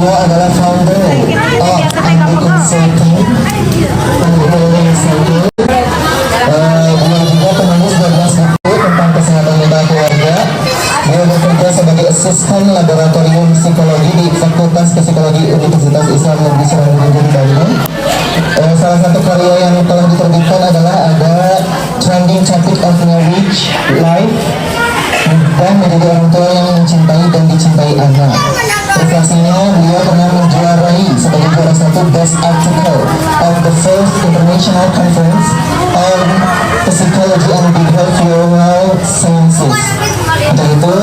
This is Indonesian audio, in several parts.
beliau adalah founder Unbroken Circle. Beliau juga penulis 12 buku tentang kesehatan mental keluarga. Beliau bekerja sebagai asisten laboratorium psikologi di Fakultas Psikologi Universitas Islam Negeri Sunan Bandung. Salah satu karya yang telah diterbitkan adalah ada Trending Topic of Marriage Life dan menjadi orang tua yang mencintai dan dicintai anak. Prestasinya, beliau pernah menjuarai sebagai juara satu Best Article of the First International Conference on Psychology and Behavioral Sciences. Untuk itu,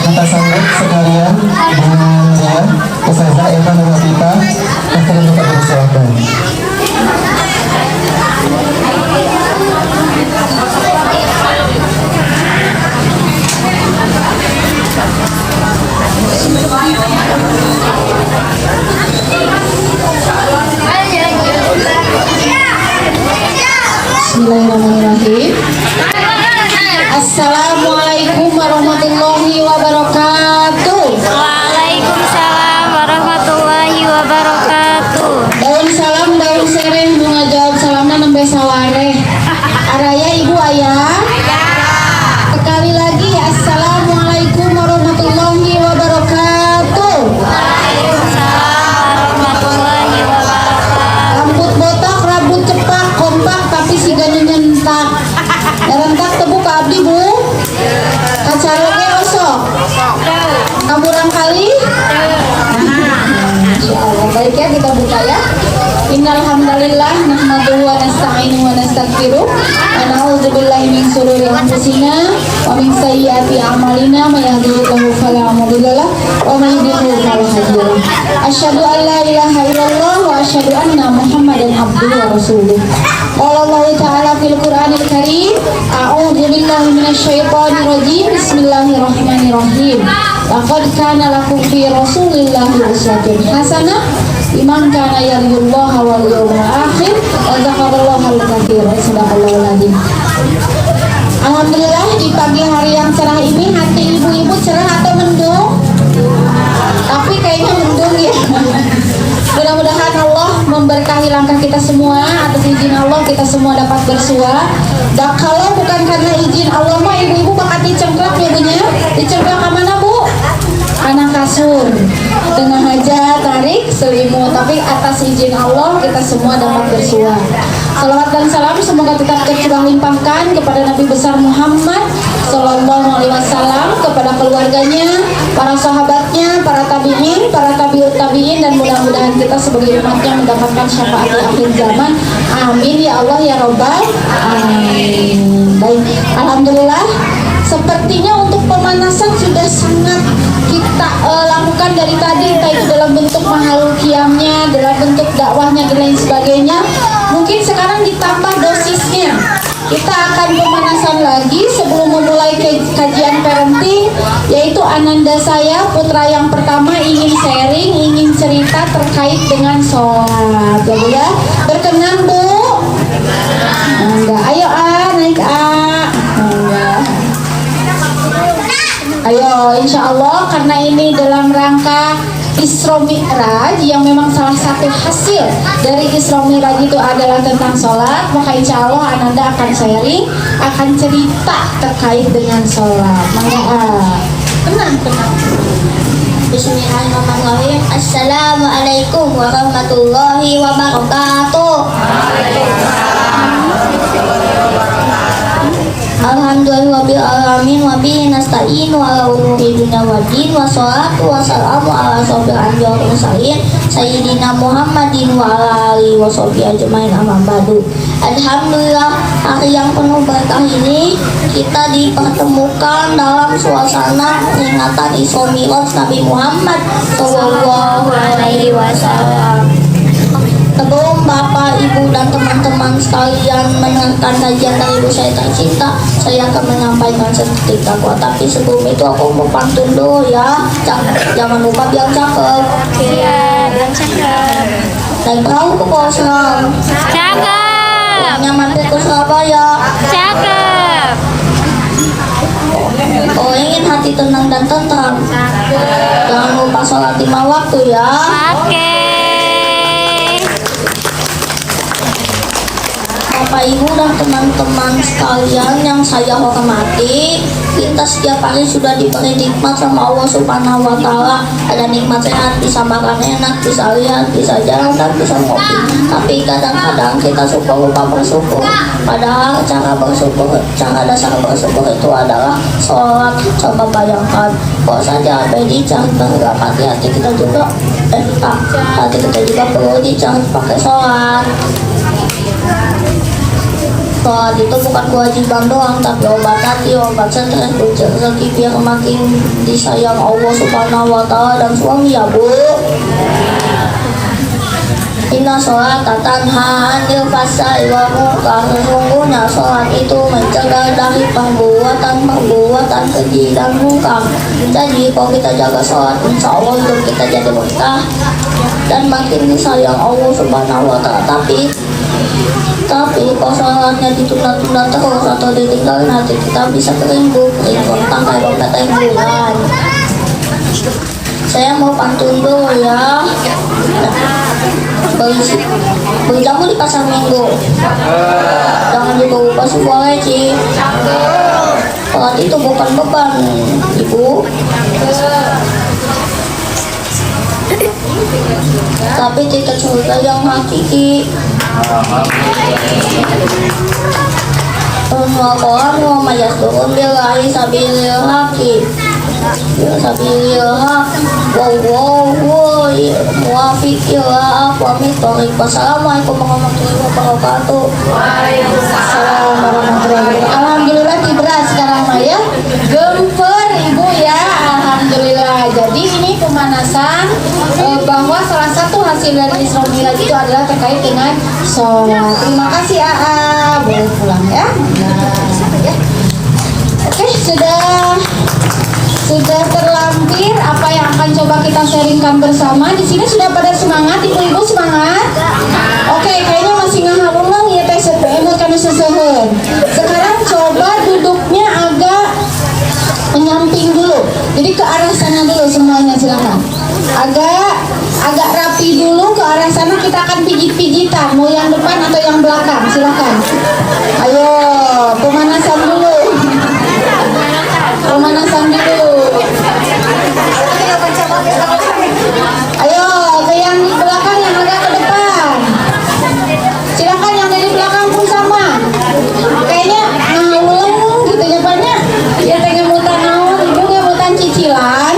kita sambut sekalian dengan Ustazah Eva Nurwatita. Akhirnya kita bersilakan. Bismillahirrahmanirrahim. Assalamualaikum warahmatullahi wabarakatuh. Waalaikumsalam warahmatullahi wabarakatuh. Daun salam daun sereh bunga jawab salamna nembe sawareh. Araya ibu ayah. Sekali lagi assalamualaikum warahmatullahi wabarakatuh. Waalaikumsalam warahmatullahi wabarakatuh. Rambut botak, rambut cepak, kompak tapi siga nyentak. Rentak tebu ke abdi bu. Kacaroge osok. Kamurang kali. Insyaallah baik ya, kita buka ya. Innal hamdalillah nahmaduhu wa nasta'inuhu wa nastaghfiruh wa na'udzu billahi min shururi anfusina wa min sayyiati a'malina may yahdihillahu fala mudhillalah wa may yudhlil fala hadiyalah. Asyhadu an la ilaha illallah wa asyhadu anna Muhammadan abduhu wa rasuluh. Qala Allah ta'ala fil Qur'anil Karim, a'udzu billahi minasyaitonir rajim. Bismillahirrahmanirrahim. Laqad kana lakum fi Rasulillahi uswatun hasanah liman kana yarjullaha wal yawmal akhir wa dzakarallaha katsiran. Sadaqallahul adzim. Alhamdulillah di pagi hari yang cerah ini hati ibu-ibu cerah atau mendung? Tapi kayaknya mendung ya. Mudah-mudahan Allah memberkahi langkah kita semua. Atas izin Allah kita semua dapat bersua. Dan kalau bukan karena izin Allah mah ibu-ibu bakal dicengkrak ya bunya. Dicengkrak ke mana bu? Anak kasur. Tengah aja tarik selimut. Tapi atas izin Allah kita semua dapat bersua. Salawat dan salam semoga tetap tercurah limpahkan kepada Nabi besar Muhammad Sallallahu Alaihi Wasallam, kepada keluarganya, para sahabatnya, para tabi'in, para tabi'ut tabi'in, dan mudah-mudahan kita sebagai umatnya mendapatkan syafaat di akhir zaman. Amin ya Allah ya Rabbal alamin. Baik, alhamdulillah. Sepertinya untuk pemanasan sudah sangat kita lakukan dari tadi, entah itu dalam bentuk mahal qiyamnya, dalam bentuk dakwahnya dan lain sebagainya. Mungkin sekarang ditambah dosisnya. Kita akan pemanasan lagi sebelum memulai kajian parenting, yaitu ananda saya, putra yang pertama, ingin sharing, ingin cerita terkait dengan sholat. Ya Bu ya, berkenan Bu? Enggak, ayo naik enggak. Ayo, insya Allah karena ini dalam rangka Isra Mi'raj yang memang salah satu hasil dari Isra Mi'raj itu adalah tentang sholat, maka insya Allah Ananda akan sharing, akan cerita terkait dengan sholat. Tenang. Bismillahirrahmanirrahim. Assalamualaikum warahmatullahi wabarakatuh. Alhamdulillahirrahmanirrahim. Wa bihi nasta'inu ala umuri dunya waddin. Wa salatu wa salamu ala sofil anbiya wal mursalin Sayyidina Muhammadin wa ala alihi wa sahbihi ajmain, amma ba'du. Alhamdulillah, hari yang penuh berkah ini kita dipertemukan dalam suasana peringatan Isra Mi'raj Nabi Muhammad Sallallahu Alaihi Wasallam. Sebelum Bapak, Ibu, dan teman-teman sekalian mendengarkan kajian dari ibu saya tercinta, saya akan menyampaikan sedikit dakwah. Tapi sebelum itu aku mau pantun dulu ya. Jangan lupa biar cakep. Iya, biar cakep. Naik perahu ke Boston. Cakep. Nyampe ke Surabaya. Cakep. Oh, ingin hati tenang dan tentram. Jangan lupa sholat sholat 5 waktu ya. Oke. Bapak Ibu dan teman-teman sekalian yang saya hormati, kita setiap hari sudah diberi nikmat sama Allah Subhanahu wa Ta'ala. Ada nikmat sehat, bisa makan enak, bisa lihat, bisa jalan, dan bisa ngopi. Tapi kadang-kadang kita suka lupa bersyukur. Padahal cara dasar bersyukur itu adalah sholat. Coba bayangkan, kalau saja bedi jangan bergerak, hati kita juga hati kita juga perlu jangan pakai sholat. Sholat itu bukan kewajiban doang, tapi obat hati, obat stres, rezeki biar makin disayang Allah Subhanahu wa Ta'ala dan suami ya Bu. Inna sholat tanha anil fasai wa munkar. Sesungguhnya sholat itu mencegah dari perbuatan keji dan munkar. Jadi kalau kita jaga sholat, insya Allah hidup kita jadi berkah dan makin disayang Allah Subhanahu wa Ta'ala. Tapi kalau sholatnya ditunda-tunda terus atau ditinggalin, nanti kita bisa keringung tangkai dompet tabungan. Saya mau pantun dulu ya. Beli jamu di pasar Minggu. Jangan lupa sebuah leci. Sholat itu bukan beban, Ibu. Tapi tidak surga yang hakiki. Al-Quran wa mayasturun billahi sabilil haqi sabilil haq wa muwafiq ila aqwamit thoriq. Wassalamualaikum warahmatullahi wabarakatuh. Waalaikumsalam warahmatullahi wabarakatuh. Alhamdulillah beras sekarang mah ya. Gemper Ibu ya. Alhamdulillah. Jadi ini pemanasan bahwa salah satu hasil dari Isra Mi'raj itu adalah terkait dengan sholat. Terima kasih AA. Boleh pulang ya. Nah, ya. Oke, sudah terlampir apa yang akan coba kita sharingkan bersama. Di sini sudah pada semangat, ibu-ibu semangat. Oke, kayaknya masih ngahulung ya teh sepemu kami sesuhun. Sekarang coba duduknya agak menyamping dulu. Jadi ke arah sana dulu semuanya, silakan. Agak rapi dulu ke arah sana, kita akan pijit-pijitan. Mau yang depan atau yang belakang, silakan. Ayo, pemanasan dulu. Pemanasan dulu. Ayo, ke yang di belakang yang agak ke depan. Silakan yang dari belakang pun sama. Kayaknya ngawulung gitu ya banyak. Ya tengah mutan naon, ibu ngemutan cicilan.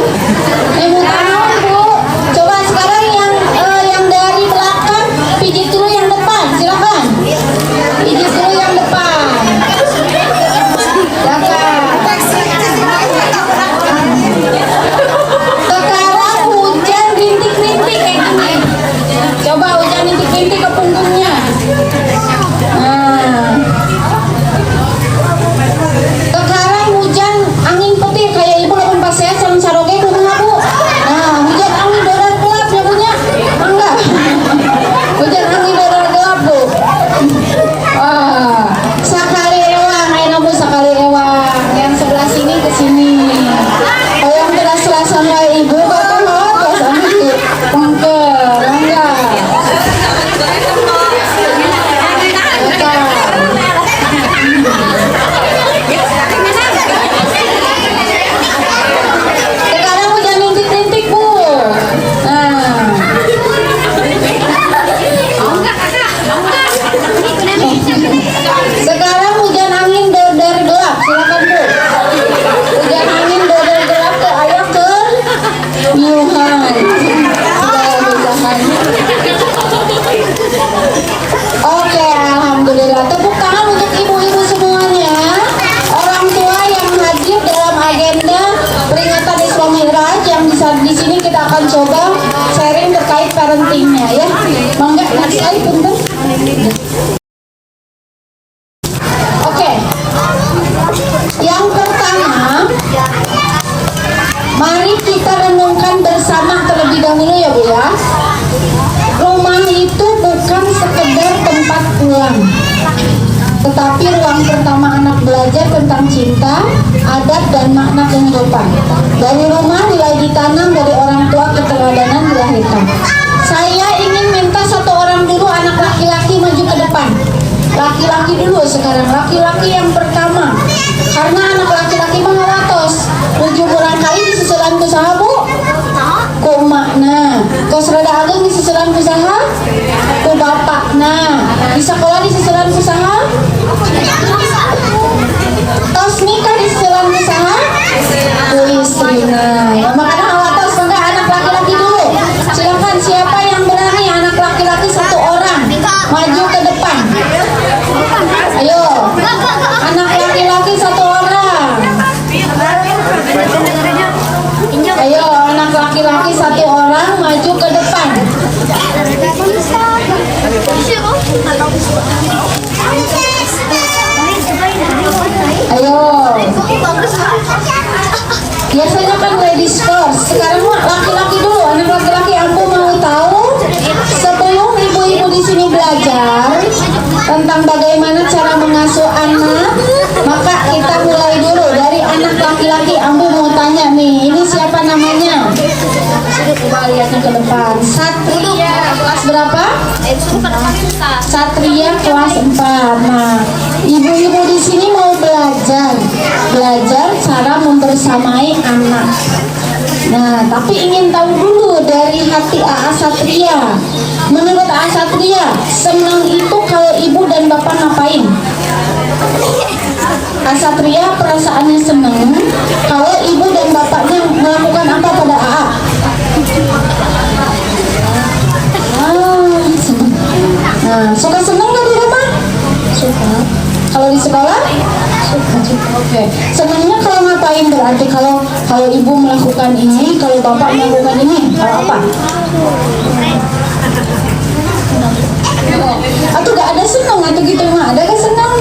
Ngemutan naon Bu. Coba sekarang yang dari belakang pijit dulu yang depan, silakan. Pijit dulu yang depan. Silakan. Sekarang hujan rintik-rintik kayak gini. Coba hujan rintik-rintik ke punggungnya. Nah. Sekarang hujan angin petir kayak ibu lakukan pas saya saroge bunga Bu. Nah, hujan angin dolar gelap ya punya. Enggak. Hujan angin dolar gelap Bu. Wah, sakali ewang, ayo Bu sakali ewang. Yang sebelah sini ke sini. Oh yang telah sama ibu kok pas angin pengker, enggak. Sekarang hujan rintik-rintik Bu. Nah. Sekarang hujan angin dodar gelap, silakan Bu. Hujan angin dodar gelap ke ayah ke Yuhan. Oke, alhamdulillah. Tepuk tangan untuk ibu-ibu semuanya. Orang tua yang hadir dalam agenda peringatan Isra Mi'raj yang di sini kita akan coba sharing terkait parentingnya ya. Mangga next slide punten. Oke. Yang pertama, mari kita renungkan bersama terlebih dahulu ya Bu ya. Rumah itu bukan sekedar tempat pulang, tetapi ruang pertama anak belajar tentang cinta, adat, dan makna kehidupan. Dari rumah nilai ditanam dari orang tua keteladanan Rita. Saya ingin minta satu orang dulu anak laki-laki maju ke depan. Laki-laki dulu sekarang, laki-laki yang pertama. Karena anak laki-laki mengawatos. 7 bulan kali disusulan ku saha bu? Ku makna. Kau serada ageng disusulan ku saha? Ku bapakna. Di sekolah disusulan ku saha? Tos nikah disusulan ku saha? Ku istrina. Ya, makanya awatos maka anak laki-laki dulu. Silakan siapa yang berani anak laki-laki satu orang maju ke depan. Ayo, anak laki-laki satu orang. Ayo, anak laki-laki satu orang maju ke depan. Ayo. Biasanya kan ladies first. Sekarang mah laki-laki dulu. Anak laki-laki, aku mau tahu sebelum ibu-ibu di sini belajar tentang bagaimana cara mengasuh anak, maka kita mulai dulu dari anak laki-laki. Ambu mau tanya nih, ini siapa namanya? Coba lihatnya ke depan. Satria kelas berapa? Satria kelas 4. Nah, ibu-ibu di sini mau belajar cara membersamai anak. Nah, tapi ingin tahu dulu dari hati AA Satria. Menurut AA Satria, senang itu kalau ibu dan bapak ngapain? AA Satria perasaannya senang kalau ibu dan bapaknya melakukan apa pada AA? Senang. Nah, suka senang nggak di rumah? Suka. Kalau di sekolah? Suka. Oke. Senangnya kalau ngapain berarti kalau ibu melakukan ini, kalau bapak melakukan ini, kalau apa? Atau gak ada senang atau gitu mah? Ada gak senang?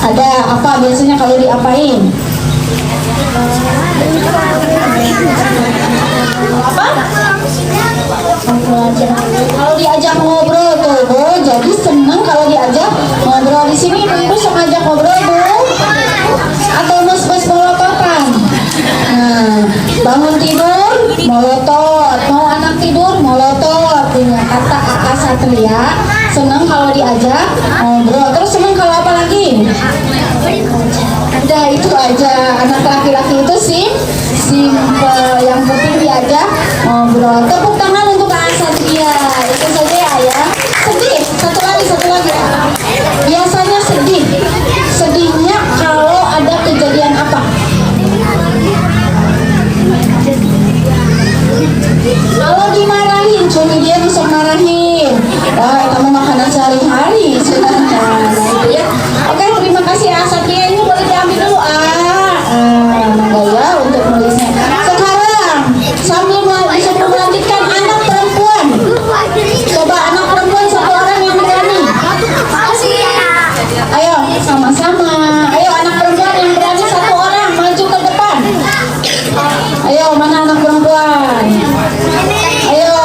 Ada. Apa biasanya kalau diapain? Apa? Kalau diajak ngobrol tuh, Bu, jadi seneng kalau diajak ngobrol. Di sini ibu-ibu suka ngajak ngobrol, Bu? Atau mus-mus molototan? Nah, bangun tidur molotot, mau anak tidur molotot. Kata AA Satria, seneng kalau diajak ngobrol. Terus seneng kalau apa lagi? Udah itu aja. Anak laki-laki itu simple, yang penting diajak ngobrol. Tepuk tangan untuk AA Satria. Itu saja ya, ayah. Sedih, satu lagi. Biasanya sedihnya kalau ada kejadian apa? Kalau dimarahin, cumi dia bisa marahin. Wah, kamu makanan sehari-hari sebenarnya. Nah, itu ya. Oke, terima kasih AA Satria. Ini boleh diambil dulu, mangga ya untuk nulisnya. Sekarang sambil melanjutkan anak perempuan. Coba anak perempuan satu orang yang berani. Ayo sama-sama. Ayo anak perempuan yang berani satu orang maju ke depan. Ayo mana anak perempuan? Ayo.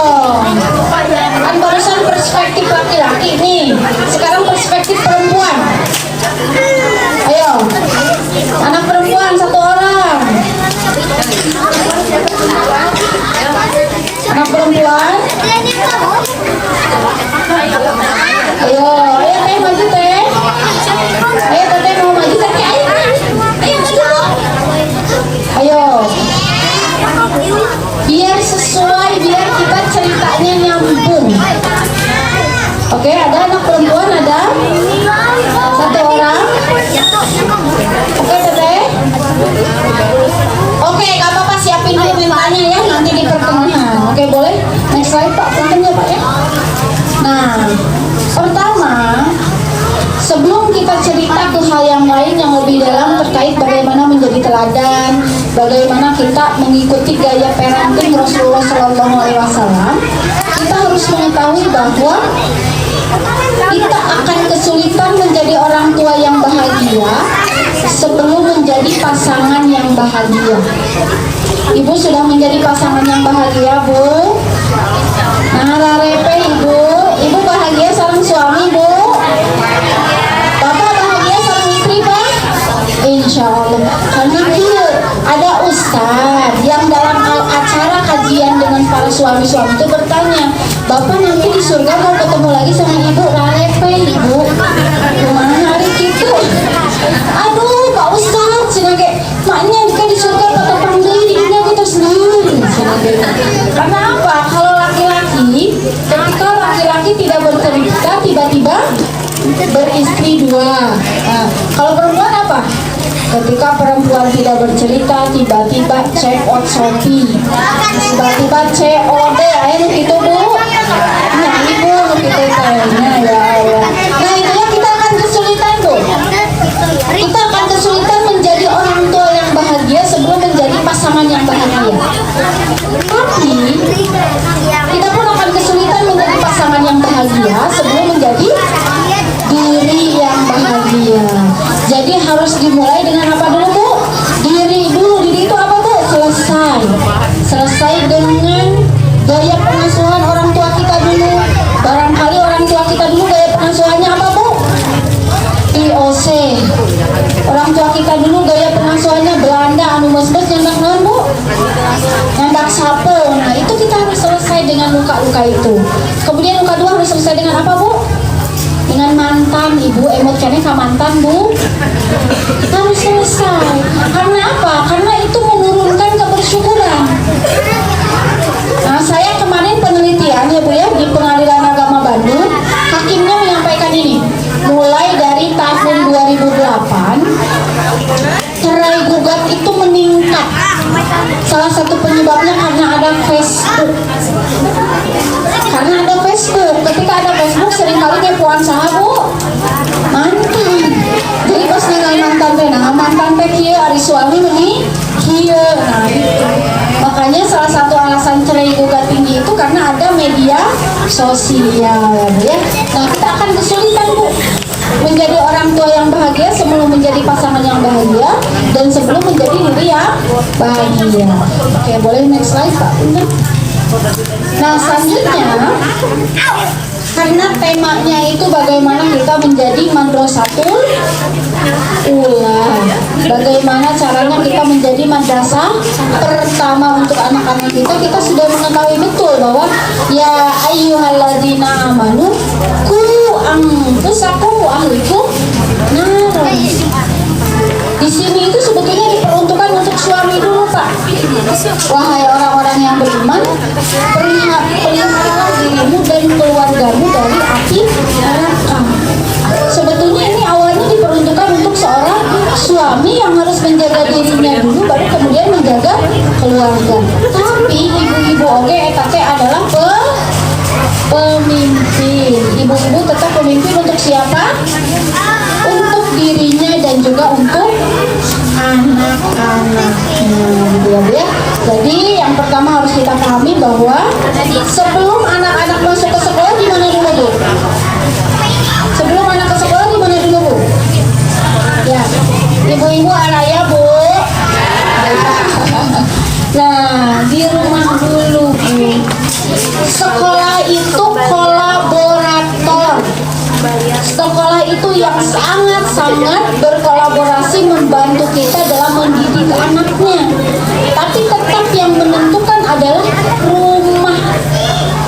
Kan barusan perspektif laki-laki nih. Sekarang perspektif perempuan. Ayo. Anak perempuan satu orang. Anak perempuan. Ayo teh maju teh. Ayo teteh mau maju teh. Ayo maju. Ayo. Biar sesuai, biar kita ceritanya nyambung. Oke, ada anak perempuan, ada satu orang. Oke, teteh. Oke, gak apa-apa, siapin dulu mintanya ya, nanti di pertengahan. Oke, boleh? Next slide, Pak. Punten ya, Pak ya. Nah, pertama, sebelum kita cerita ke hal yang lain yang lebih dalam terkait bagaimana menjadi teladan, bagaimana kita mengikuti gaya parenting Rasulullah SAW, kita harus mengetahui bahwa kita akan kesulitan menjadi orang tua yang bahagia sebelum menjadi pasangan yang bahagia. Ibu sudah menjadi pasangan yang bahagia, Bu? Nah, rarepe ibu bahagia sareng suami, Bu? Bapak bahagia sareng istri, Pak? Insya Allah. Karena itu ada ustadz yang dalam acara kajian dengan para suami-suami itu bertanya, bapak nanti di surga mau ketemu lagi sama ibu, ralepe ibu, kemana hari gitu? Aduh Pak Ustadz, cina kayak maknya jika di surga patah panggil ini kita sendiri. Karena apa? Kalau laki-laki, ketika laki-laki tidak bercerita tiba-tiba beristri dua. Nah, kalau perempuan apa? Ketika perempuan tidak bercerita tiba-tiba check out Shopee, tiba-tiba COD, ayo gitu bu. Nah ibu kita tanya ya Allah. Nah itulah kita akan kesulitan bu. Kita akan kesulitan menjadi orang tua yang bahagia sebelum menjadi pasangan yang bahagia. Tapi kita pun akan kesulitan menjadi pasangan yang bahagia sebelum menjadi diri yang bahagia. Jadi harus dimulai dengan apa dulu bu? Diri dulu. Diri itu apa bu? Selesai dengan gaya pengasuhan orang tua kita dulu. Barangkali orang tua kita dulu gaya pengasuhannya apa bu? IOC. Orang tua kita dulu gaya pengasuhannya Belanda, anu mes-mes nyandak naon bu? Nyandak sapo. Nah itu kita harus selesai dengan luka-luka itu. Kemudian luka dua harus selesai dengan apa bu? Dengan mantan. Ibu emot kene ka mantan bu, harus selesai. Karena apa? Karena itu menurunkan kebersyukuran. Nah saya kemarin penelitian ya bu ya di Pengadilan Agama Bandung, hakimnya menyampaikan ini, mulai dari tahun 2008 cerai gugat itu meningkat. Salah satu penyebabnya karena ada Facebook. Karena ada Facebook. Ketika ada Facebook seringkali kepoan saha bu, mantan. Jadi pas ningali mantan teh, nah mantan teh kieu ari suami meuni kieu. Nah itu. Makanya salah satu alasan cerai gugat tinggi itu karena ada media sosial ya. Nah kita akan kesulitan bu menjadi orang tua yang bahagia sebelum menjadi pasangan yang bahagia dan sebelum menjadi diri yang bahagia. Oke, boleh next slide Pak. Nah selanjutnya, karena temanya itu bagaimana kita menjadi madrasatul ula, bagaimana caranya kita menjadi madrasah pertama untuk anak-anak kita. Kita sudah mengetahui betul bahwa ya ayyuhalladzina amanu ku anfusakum wa ahlikum naron. Di sini itu sebetulnya diperuntukkan untuk suami dulu Pak. Wahai orang-orang yang beriman, peliharalah dirimu dan keluargamu dari api neraka. Sebetulnya ini awalnya diperuntukkan untuk seorang suami yang harus menjaga dirinya dulu, baru kemudian menjaga keluarga. Tapi ibu-ibu oge etate adalah pemimpin. Ibu-ibu tetap pemimpin untuk siapa? Untuk dirinya dan juga untuk anak-anaknya ya. Jadi yang pertama harus kita pahami bahwa sebelum anak-anak masuk ke sekolah gimana dulu bu? Sebelum anak ke sekolah gimana dulu bu? Ya, ibu-ibu araya bu. Nah di rumah dulu bu. Sekolah itu kolaborator. Sekolah itu yang sangat-sangat berkolaborasi membantu kita dalam mendidik anaknya. Tapi tetap yang menentukan adalah rumah.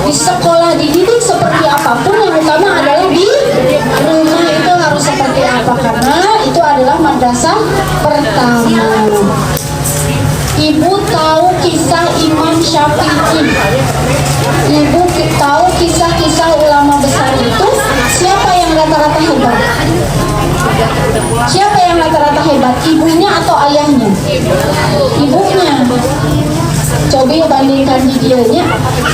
Di sekolah dididik seperti apapun, yang utama adalah di rumah itu harus seperti apa, karena itu adalah madrasah pertama. Ibu tahu kisah Imam Syafi'i. Ibu tahu kisah-kisah ulama besar itu. Siapa yang rata-rata hebat? Siapa yang rata-rata hebat? Ibunya atau ayahnya? Ibunya. Coba bandingkan videonya.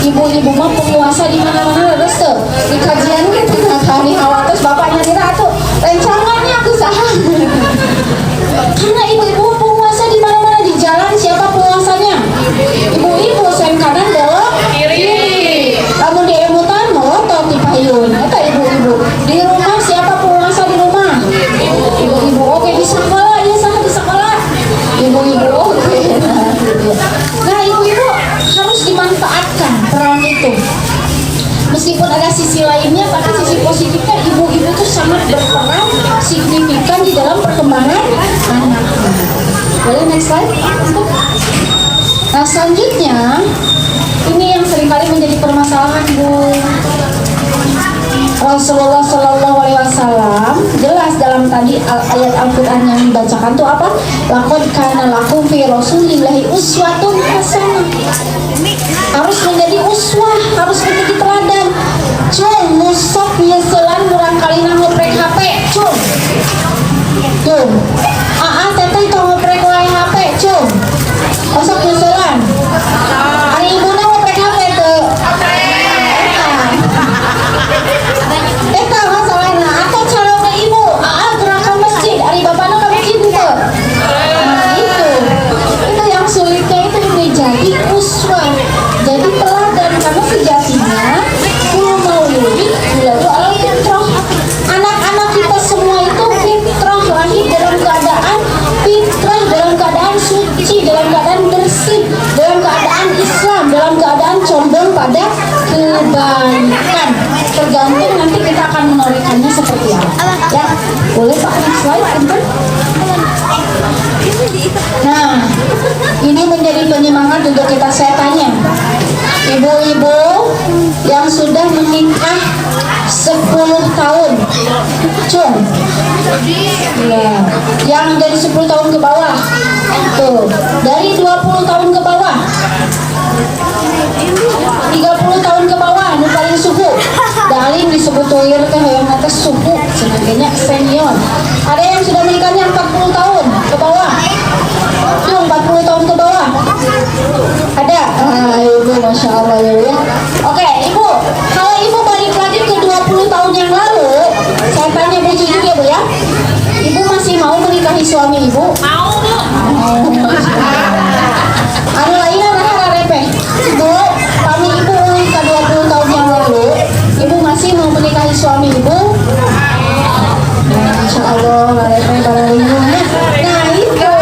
Ibu-ibu mah penguasa di mana-mana terus tuh. Di kajian kita kali awal terus bapaknya tidak tuh. Rencangannya aku saham. Karena ibu-ibu penguasa di mana-mana, di jalan siapa penguasanya? Ibu-ibu sen kanan belok kiri. Namun di emutan melotot di payun. Itu ibu-ibu. Di rumah siapa penguasa di rumah? Ibu-ibu. Oke di sekolah, ya sama di sekolah. Ibu-ibu. Oke. Nah ibu-ibu harus dimanfaatkan peran itu. Meskipun ada sisi lainnya, tapi sisi positifnya ibu-ibu itu sangat berperan signifikan di dalam perkembangan anak. Boleh next slide? Nah selanjutnya Ini yang seringkali menjadi permasalahan, Bu. Rasulullah Shallallahu Alaihi Wasallam jelas dalam tadi ayat Al-Quran yang dibacakan tuh apa? Laqad kana lakum fi Rasulillahi uswatun hasanah. Harus menjadi uswah, harus menjadi teladan. Cung, musok nyeselan murang kali ngoprek HP, cung. Cung. Teteh tong ngoprek wae HP, cung. Osok nyeselan. Ari ibuna ngoprek HP teu. Eta masalahna atau calon ibu, gerak ke masjid, ari bapana ke masjid teu. Nah, itu yang sulitnya itu menjadi uswah, jadi teladan karena sejatinya kul mauludi yuladu alal fitrah. Anak-anak kita semua itu fitrah, lahir dalam keadaan fitrah, dalam keadaan suci, dalam keadaan bersih, dalam keadaan Islam, dalam keadaan condong pada kebaikan. Tergantung nanti kita akan menorehkannya seperti apa. Ya, boleh Pak next slide, punten. Nah, ini menjadi penyemangat untuk kita. Saya tanya, ibu-ibu yang sudah menikah 10 tahun, cung, ya, yang dari 10 tahun ke bawah, tuh, dari 20 tahun ke bawah, 30 tahun ke bawah, nu paling suku. Dalin disebut toir teh yang atas suku, sebagainya senior. Ada yang sudah menikahnya 40 tahun ke bawah. Tuh, 40 tahun ke bawah. Ada? Ibu, Masya Allah ya. Oke, Ibu, kalau Ibu balik lagi ke 20 tahun yang lalu, saya tanya Bu Cucu ya Bu ya. Ibu masih mau menikahi suami Ibu? Mau, Bu. Anu lainnya repeh. Ibu, kami Ibu ke 20 tahun yang lalu, Ibu masih mau menikahi suami Ibu? Insya Allah, repeh barangnya. Nah itu,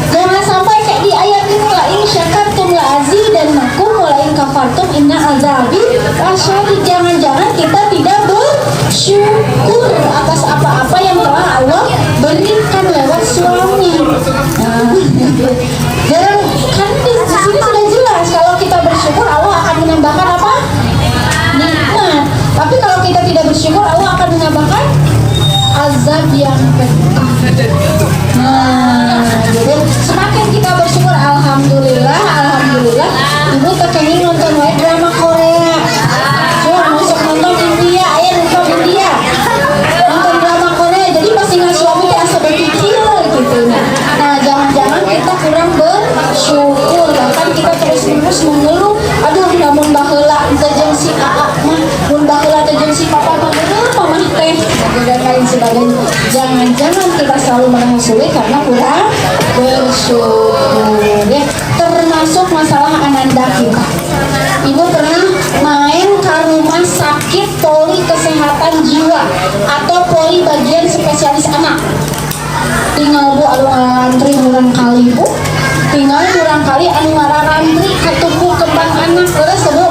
jangan sampai kayak di ayat ini lah, in syakartum la azidannakum wa la in kafartum inna azabi lasyadid. Jangan-jangan kita tidak bersyukur atas apa-apa yang telah Allah berikan lewat suami. Nah, jarang kan di sini sudah jelas kalau kita bersyukur Allah akan menambahkan apa? Nikmat. Tapi kalau kita tidak bersyukur Allah akan menambahkan azab yang pedih. Nah, jadi semakin kita bersyukur, alhamdulillah, alhamdulillah. Ibu terkenging nonton drama Korea. Cuma masuk nonton India, ayah nonton India. Nonton drama Korea, jadi pasti nggak suami kayak sebekicil gitu. Nah, jangan-jangan kita kurang bersyukur, bahkan kita terus-menerus mengeluh. Aduh, namun baheula teh jeung si Aa mah, mun baheula teh jeung si papa mah bener mamah teh, dan lain sebagainya. Jangan-jangan kita selalu merasa sulit karena kurang bersyukur. Ya, termasuk masalah ananda kita. Ibu pernah main ke rumah sakit poli kesehatan jiwa atau poli bagian spesialis anak. Tinggal Bu anu ngantri murang kali Bu. Tinggal murang kali anu ngararantri ketumbuh kembang anak terus Bu.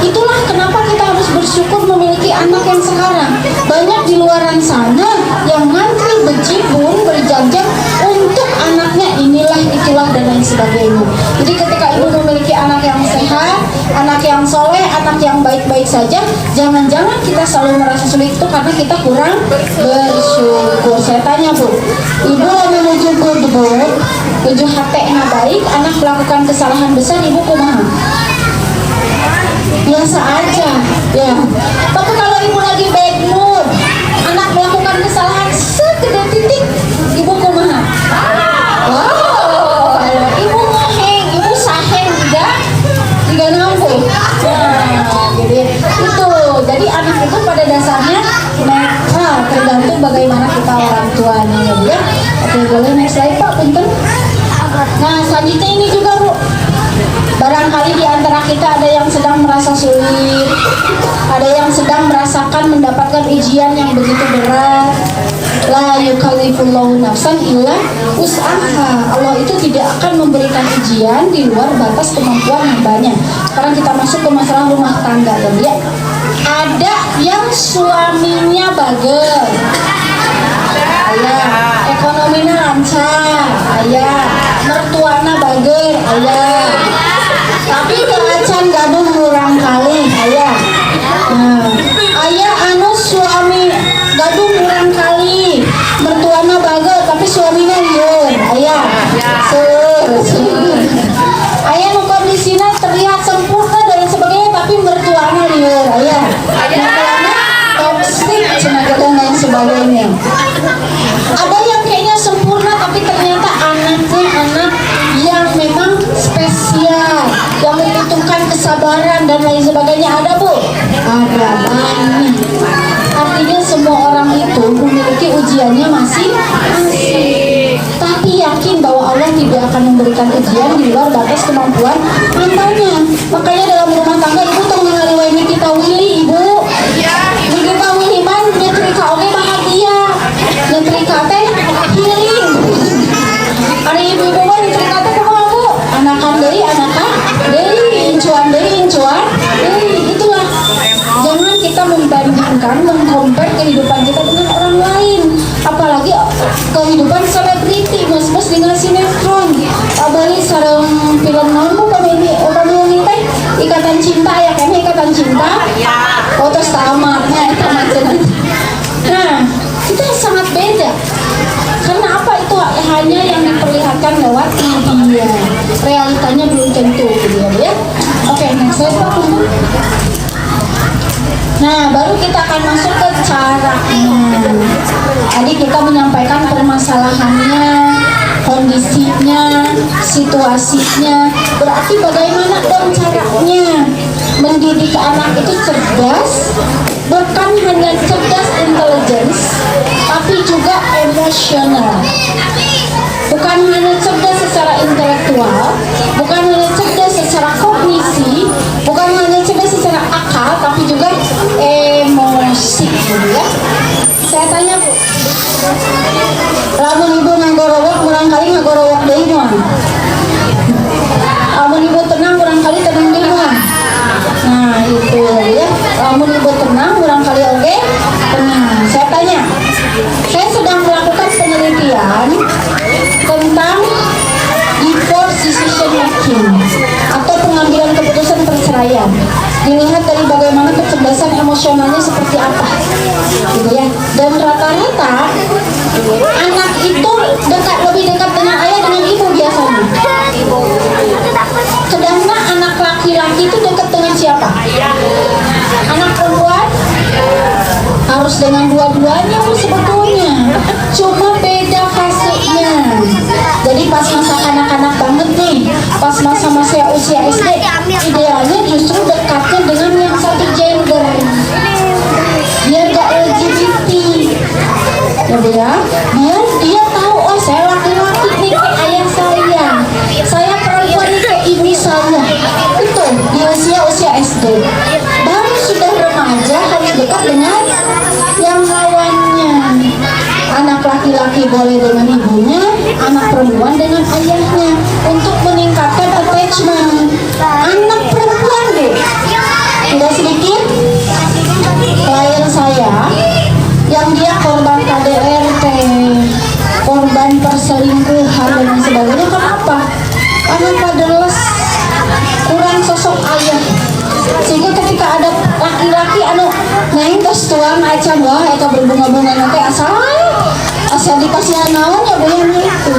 Itulah kenapa kita harus bersyukur memiliki anak yang sekarang. Banyak di luaran sana yang ngantri berjibun berjam-jam untuk anaknya inilah itulah dan lain sebagainya. Jadi ketika ibu memiliki anak yang sehat, anak yang soleh, anak yang baik-baik saja, jangan-jangan kita selalu merasa sulit itu karena kita kurang bersyukur. Saya tanya Bu, ibu menuju good, tujuh HP-nya baik, anak melakukan kesalahan besar, ibu kumaha? Biasa aja, ya. Tapi kalau ibu lagi bad mood, anak melakukan kesalahan segede titik, ibu kumaha? Oh, ibu ngeheng, ibu saheng tiga nampu. Nah, jadi itu. Jadi anak itu pada dasarnya netral, tergantung bagaimana kita orang tuanya ya. Oke, boleh next slide Pak, punten. Nah, selanjutnya ini juga Bu. Barangkali di antara kita ada yang sedang merasa sulit, ada yang sedang merasakan mendapatkan ujian yang begitu berat. La yukallifullahu nafsan illa wus'aha. Allah itu tidak akan memberikan ujian di luar batas kemampuan hambanya. Sekarang kita masuk ke masalah rumah tangga ya. Ada yang suaminya bagel, ayah, ekonominya lancar, ayah, mertuana bagel, ayah. Tapi acan gaduh murang kali ayah. Nah, ayah anu suami gaduh murang kali, mertuana bagel tapi suaminya liur ayah. Ayah nu kondisinya terlihat sempurna dan sebagainya tapi mertuanya liur ayah. Mertuanya toxic cina dan lain sebagainya. Ada yang kayaknya sempurna tapi ternyata anaknya anak yang memang spesial, yang membutuhkan kesabaran dan lain sebagainya. Ada bu? Ada banyak. Artinya semua orang itu memiliki ujiannya masing-masing. Tapi yakin bahwa Allah tidak akan memberikan ujian di luar batas kemampuan hambanya. Makanya dalam rumah tangga ibu tong ngaliwaini kita Willy ibu. Kita Willy man nyetrika oke bahagia, nyetrika teh healing. Hari ibu-ibu mah nyetrika teh kumaha bu? Anakan deui, incuan deui. Itulah. Jangan kita membandingkan, mengcompare kehidupan kita dengan orang lain. Apalagi kehidupan selebriti, mas-mas dengan sinetron. Apalagi sareng film naon bu pamili teh Ikatan Cinta ya kan Ikatan Cinta. Oh terus tamatnya itu macam. Nah, itu sangat beda. Karena apa itu hanya yang diperlihatkan lewat media. Realitanya belum tentu gitu ya. Oke, next slide Pak. Nah, baru kita akan masuk ke caranya. Tadi kita menyampaikan permasalahannya, kondisinya, situasinya. Berarti bagaimana dong caranya mendidik anak itu cerdas, bukan hanya cerdas intelligence, tapi juga emosional. Bukan hanya cerdas secara intelektual, bukan hanya cerdas secara kognisi, bukan hanya cerdas secara akal, tapi juga emosi, gitu ya. Saya tanya bu, lamun ibu ngagorowok, kurang kali ngagorowok deui moal. Lamun ibu tenang, kurang kali tenang deui moal. Nah itu ya, lamun ibu tenang, kurang kali oke tenang. Saya tanya, saya sedang melakukan penelitian tentang divorce decision making atau pengambilan keputusan perceraian. Dilihat dari bagaimana kecerdasan emosionalnya seperti apa, gitu ya. Dan rata-rata anak itu lebih dekat dengan ayah dengan ibu biasanya. Sedangkan anak laki-laki itu dekat dengan siapa? Anak perempuan harus dengan dua-duanya bu sebetulnya. Cuma beda fasenya. Jadi pas masa kanak-kanak banget nih, pas masa-masa usia SD, idealnya justru dekatnya dengan yang satu gender, biar gak LGBT, ya, biar dia tahu oh saya laki-laki nih kayak ayah saya perempuan nih kayak ibu saya. Itu di usia SD. Baru sudah remaja harus dekat dengan yang lawannya. Anak laki-laki boleh dengan ibunya, anak perempuan dengan ayahnya untuk meningkatkan attachment. Anak perempuan deh, tidak sedikit klien saya yang dia korban KDRT, korban perselingkuhan dan sebagainya. Kenapa? Karena padahal kurang sosok ayah. Sehingga ketika ada laki-laki anu neng tos tuang acan wah eta berbunga-bunga nanti asal dikasih naon ya boleh itu.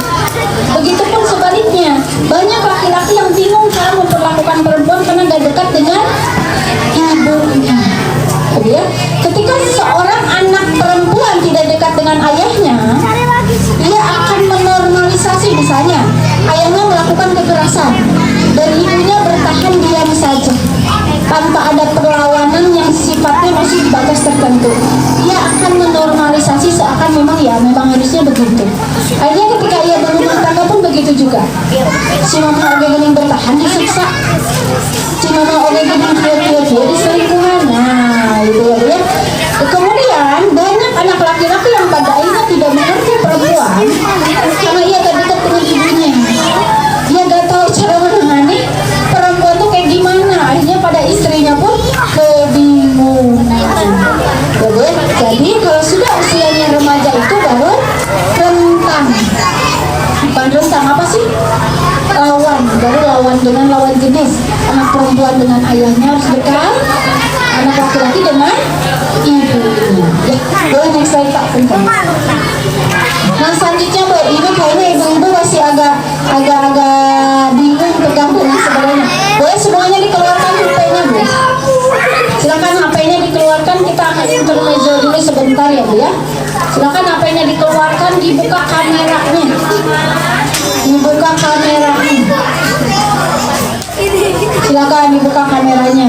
Begitupun sebaliknya, banyak laki-laki yang bingung cara memperlakukan perempuan karena gak dekat dengan ibunya. Ya, ketika seorang anak perempuan tidak dekat dengan ayahnya, dia akan menormalisasi misalnya ayahnya melakukan kekerasan dan ibunya bertahan diam saja tanpa ada perlawanan yang sifatnya masih di batas tertentu. Dia akan menormalisasi seakan memang harusnya begitu. Akhirnya ketika ia berumah tangga pun begitu juga. Si mama oge geuning bertahan disiksa, si mama oge geuning kieu diselingkuhan. Nah itu ya. Kemudian banyak anak laki-laki yang pada akhirnya tidak mengerti perempuan karena ia gak dekat dengan ibunya. Dia gak tahu cara menangani perempuan tuh kayak gimana. Akhirnya pada istrinya pun kebingungan. Jadi kalau sudah usianya remaja itu baru rentang. Bukan rentang apa sih? Rawan. baru lawan dengan lawan jenis. Anak perempuan dengan ayahnya harus dekat, anak laki-laki dengan ibunya. Ya, boleh next slide Pak Punten. Nah selanjutnya Bu, ini kayaknya ibu-ibu masih agak bingung pegang dengan sebenarnya. Boleh semuanya dikeluarkan HP-nya Bu. Silakan HP-nya dikeluarkan, kita akan intermezzo dulu sebentar ya Bu ya. Silakan HP-nya dikeluarkan, dibuka kameranya. Dibuka kameranya. Silakan dibuka kameranya.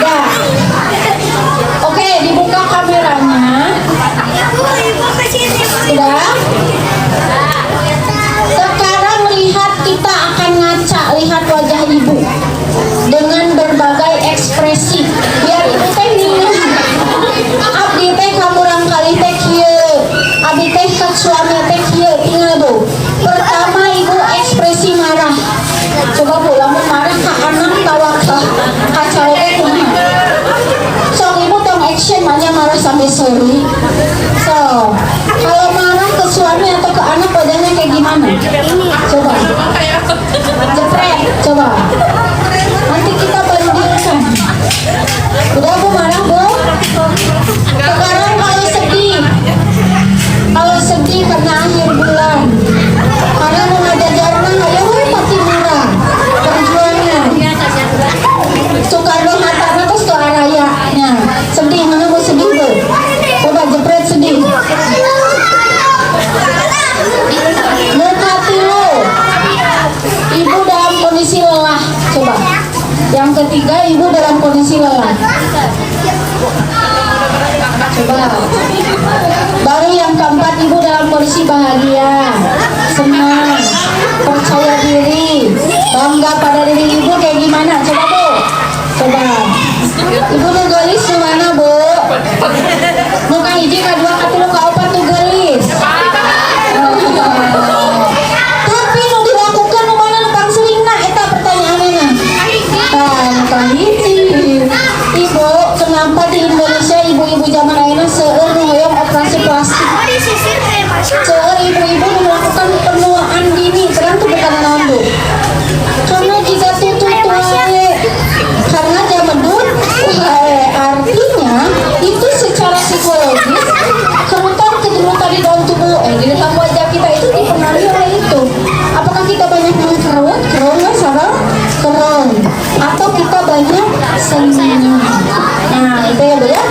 Ya. Oke, dibuka kameranya. Sudah. Sekarang lihat, kita akan ngaca lihat wajah ibu dengan berbagai ekspresi. Biar ibu teh milih. Abdi teh kamurang kali teh kieu. Abdi teh kat suami teh kieu. Ingat Bu. Pertama ibu ekspresi marah. Coba Bu, lamun marah ka anak tawa ka cowok kumaha. Sok ibu tong action hanya marah sampai sorry. So, kalau marah ke suami atau ke anak wajahnya kayak gimana? Coba. Jepret, coba. Nanti kita bandingkan. Udah Bu marah Bu? Sekarang kalau sedih. Kalau sedih karena akhir bulan. Karena mau ngajajarna ayo we pati murah. Perjuangan. Soekarno Hatta terus ke araya. Nah, sedih mana Bu sedih Bu? Coba jepret sedih. Mukati lo. Ibu dalam kondisi lelah. Coba. Yang ketiga ibu dalam kondisi lelah. Coba. Baru yang keempat ibu dalam kondisi bahagia, senang, percaya diri, bangga pada diri ibu kayak gimana? Coba Bu. Coba. Ibu nu gelis di mana Bu? Nu ka hiji, ka dua, ka tilu, ka opat nu gelis. Tapi nu dilakukan nu mana nu pangselingna eta pertanyaanna. Nu ka hiji. Ibu, kenapa di Indonesia ibu-ibu zaman ayeuna seueur nu hoyong operasi plastik? Seueur ibu-ibu nu melakukan penuaan dini, terang tuh bukan naon Bu. Karena jika tutut wae, karena jamedut wae, artinya itu secara psikologis kerutan di dalam tubuh, di dalam wajah kita itu dipengaruhi oleh itu. Apakah kita banyak mengkerut, kerut sareng kerut, atau kita banyak senyum? Nah itu ya Bu ya.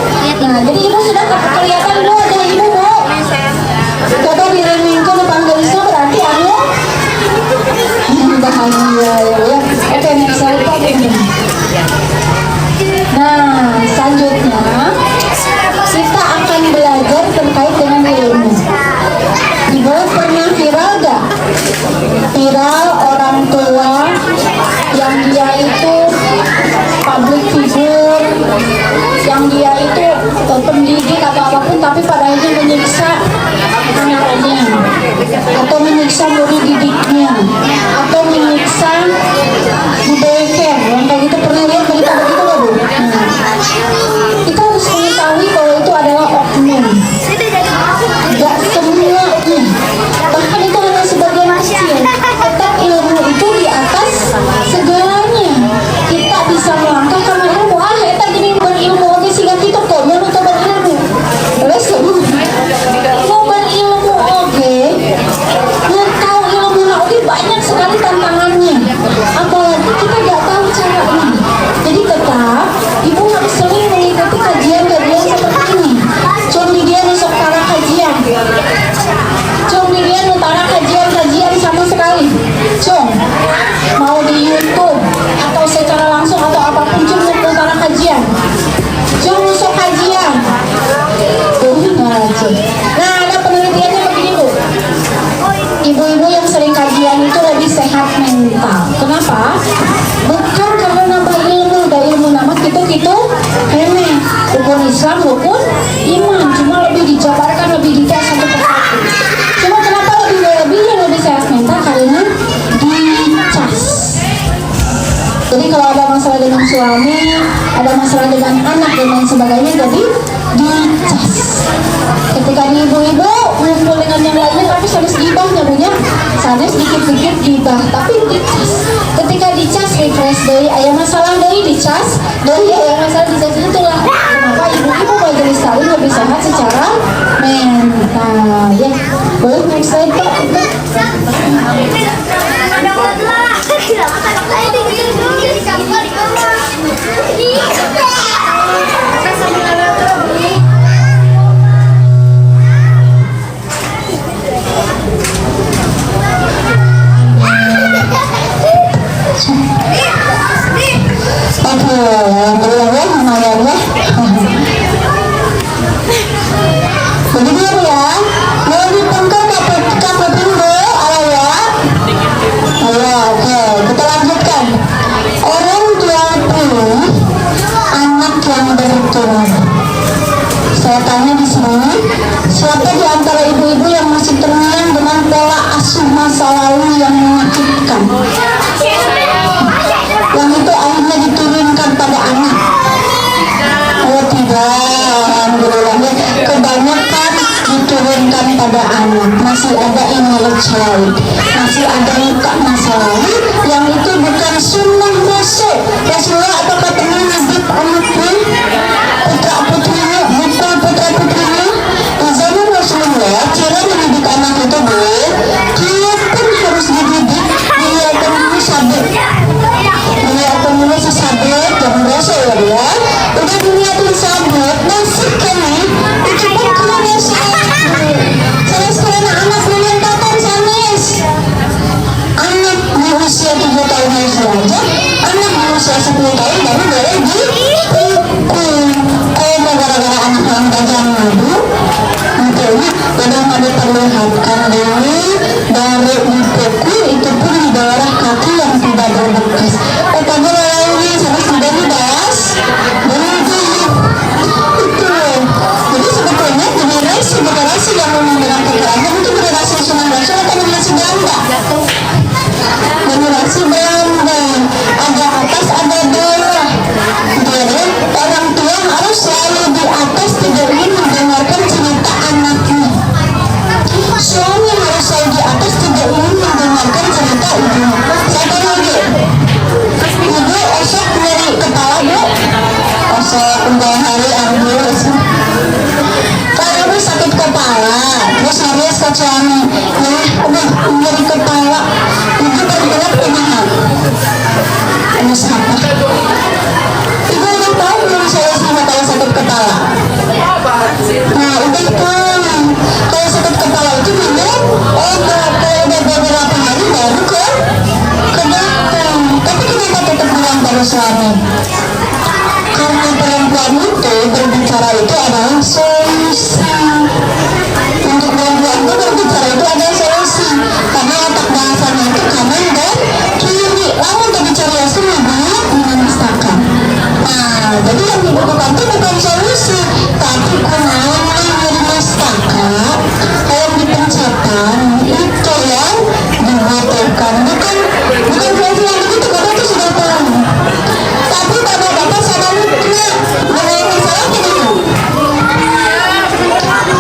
Nah jadi ibu sudah kelihatan dulu wajah ibu Bu. Coba diremingkan depan gelisnya berarti anu bahagia ya Bu ya. Oke next slide Pak. Nah selanjutnya kita akan belajar terkait dengan ilmu. Ibu pernah viral gak? Viral orang tua yang dia itu public figure, yang dia itu pendidik atau apapun, tapi pada akhirnya menyiksa anaknya, atau menyiksa murid didiknya, atau menyiksa di daycare. Yang kayak gitu pernah lihat berita begitu nggak Bu? Kita harus mengetahui bahwa itu adalah oknum. Gak semuanya, bahkan itu hanya sebagian kecil. Tetap ilmu itu di atas segalanya. Kita bisa melangkah karena ilmu. Eta gini berilmu, oke sehingga kita kok mau berilmu. Terus mau berilmu, oke. Mau tahu ilmu, oke banyak sekali tantangannya. Apalagi kita gak tahu caranya. Jadi tetap ibu harus sering mengikuti kajian-kajian seperti ini. Cung di dia nusuk para kajian. Cung di dia nutara kajian-kajian sama sekali. Cung mau di YouTube atau secara langsung atau apapun, cung nutara kajian. Cung nusuk kajian. Nah ada penelitiannya begini Bu. Ibu-ibu yang sering kajian itu lebih sehat mental. Kenapa? Bukan karena nambah ilmu, dari ilmu nama gitu-gitu remeh. Rukun Islam, rukun iman, cuma lebih dijabarkan, lebih detail satu persatu. Cuma kenapa lebih sehat mental? Karena dicas. Jadi kalau ada masalah dengan suami, ada masalah dengan anak dan lain sebagainya, jadi dicas. Ketika ibu-ibu ngumpul dengan yang lainnya, tapi harus gibahnya Bu ya. dipikir-pikir gibah, tapi dicas. Ketika dicas refresh deui, aya masalah deui dicas, deui aya masalah dicas, itulah kenapa ibu-ibu majelis taklim lebih sehat secara mental ya. Boleh next slide Pak. Lumayan ya. Begitu ya. Mau ditengkar kapal pindu, ya. Ayo, oke, kita lanjutkan. Orang tua pilih anak yang beruntung. Saya tanya di sini, siapa di antara ibu-ibu yang masih terngiang dengan pola asuh masa lalu yang menyakitkan? Yang itu akhirnya diturunkan pada anak. Oh tidak, alhamdulillah ya. Kebanyakan diturunkan pada anak. Masih ada inner child, masih ada luka masa lalu yang itu bukan sunnah rasul. Rasulullah apa katanya hidup anaknya, putra putrinya, bukan putra putrinya. Di zaman Rasulullah, cara mendidik anak itu dia pun harus dididik, dia perlu sabit. Penulis sabit yang berasa ya, udah dilihatin sabit, nasib kami itu pun kena saya sekarang anak belum kapan sanes, anak di usia 7 tahun saja, anak di usia 10 tahun baru boleh dipukul. Kalau gara-gara anak yang tajam madu, makanya kadang ada perlihatkan dulu dari dipukul itu pun di daerah kaki yang tidak berbekas. Generasi yang menggunakan kekerasan itu generasi Sunan Rasul atau generasi Belanda? Generasi Belanda, ada atas ada bawah. Jadi orang tua harus selalu di atas, tidak ingin mendengarkan cerita anaknya. Suami harus selalu di atas, tidak ingin mendengarkan cerita ibunya. Satu lagi, ibu esok nyeri kepala bu, esok udah hari ambil sakit kepala, terus harus ke suami, ya udah nyeri kepala, ibu bergerak kumaha, ini siapa? Ibu udah tahu belum solusi kalau sakit kepala? Nah udah tahu, kalau sakit kepala itu minum obat, kalau udah beberapa hari baru ke dokter. Tapi kenapa tetap bilang pada suami? Karena perempuan itu berbicara itu adalah solusi. Untuk perempuan itu berbicara itu adalah solusi. Karena otak bahasanya itu kanan dan kiri. Lalu untuk bicara langsung ibu menistakan. Nah, jadi yang dibutuhkan itu bukan solusi, tapi kunaon menistakan. Kalau dipencetan itu yang dibutuhkan. Bukan solusi yang begitu, karena itu sudah tahu. Tapi bapak-bapak sadar benar, mengenai masalah begitu.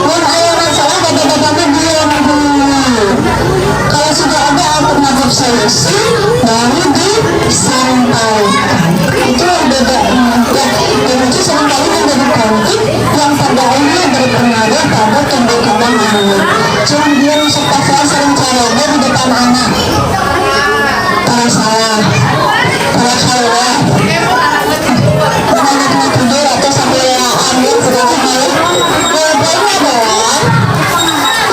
Dan ayah masalah bapak-bapak diam dulu. Kalau sudah ada alternatif solusi, baru disampaikan. Itu yang bedanya. Ya, dan itu seringkali menjadi konflik yang pada akhirnya berpengaruh pada tumbuh kembang anak. Cuma dia rusak pasal sering caranya di depan anak. Para salah, para salah. Anak-anak tidur atau sampai ambil sudah tidur. Jawabannya adalah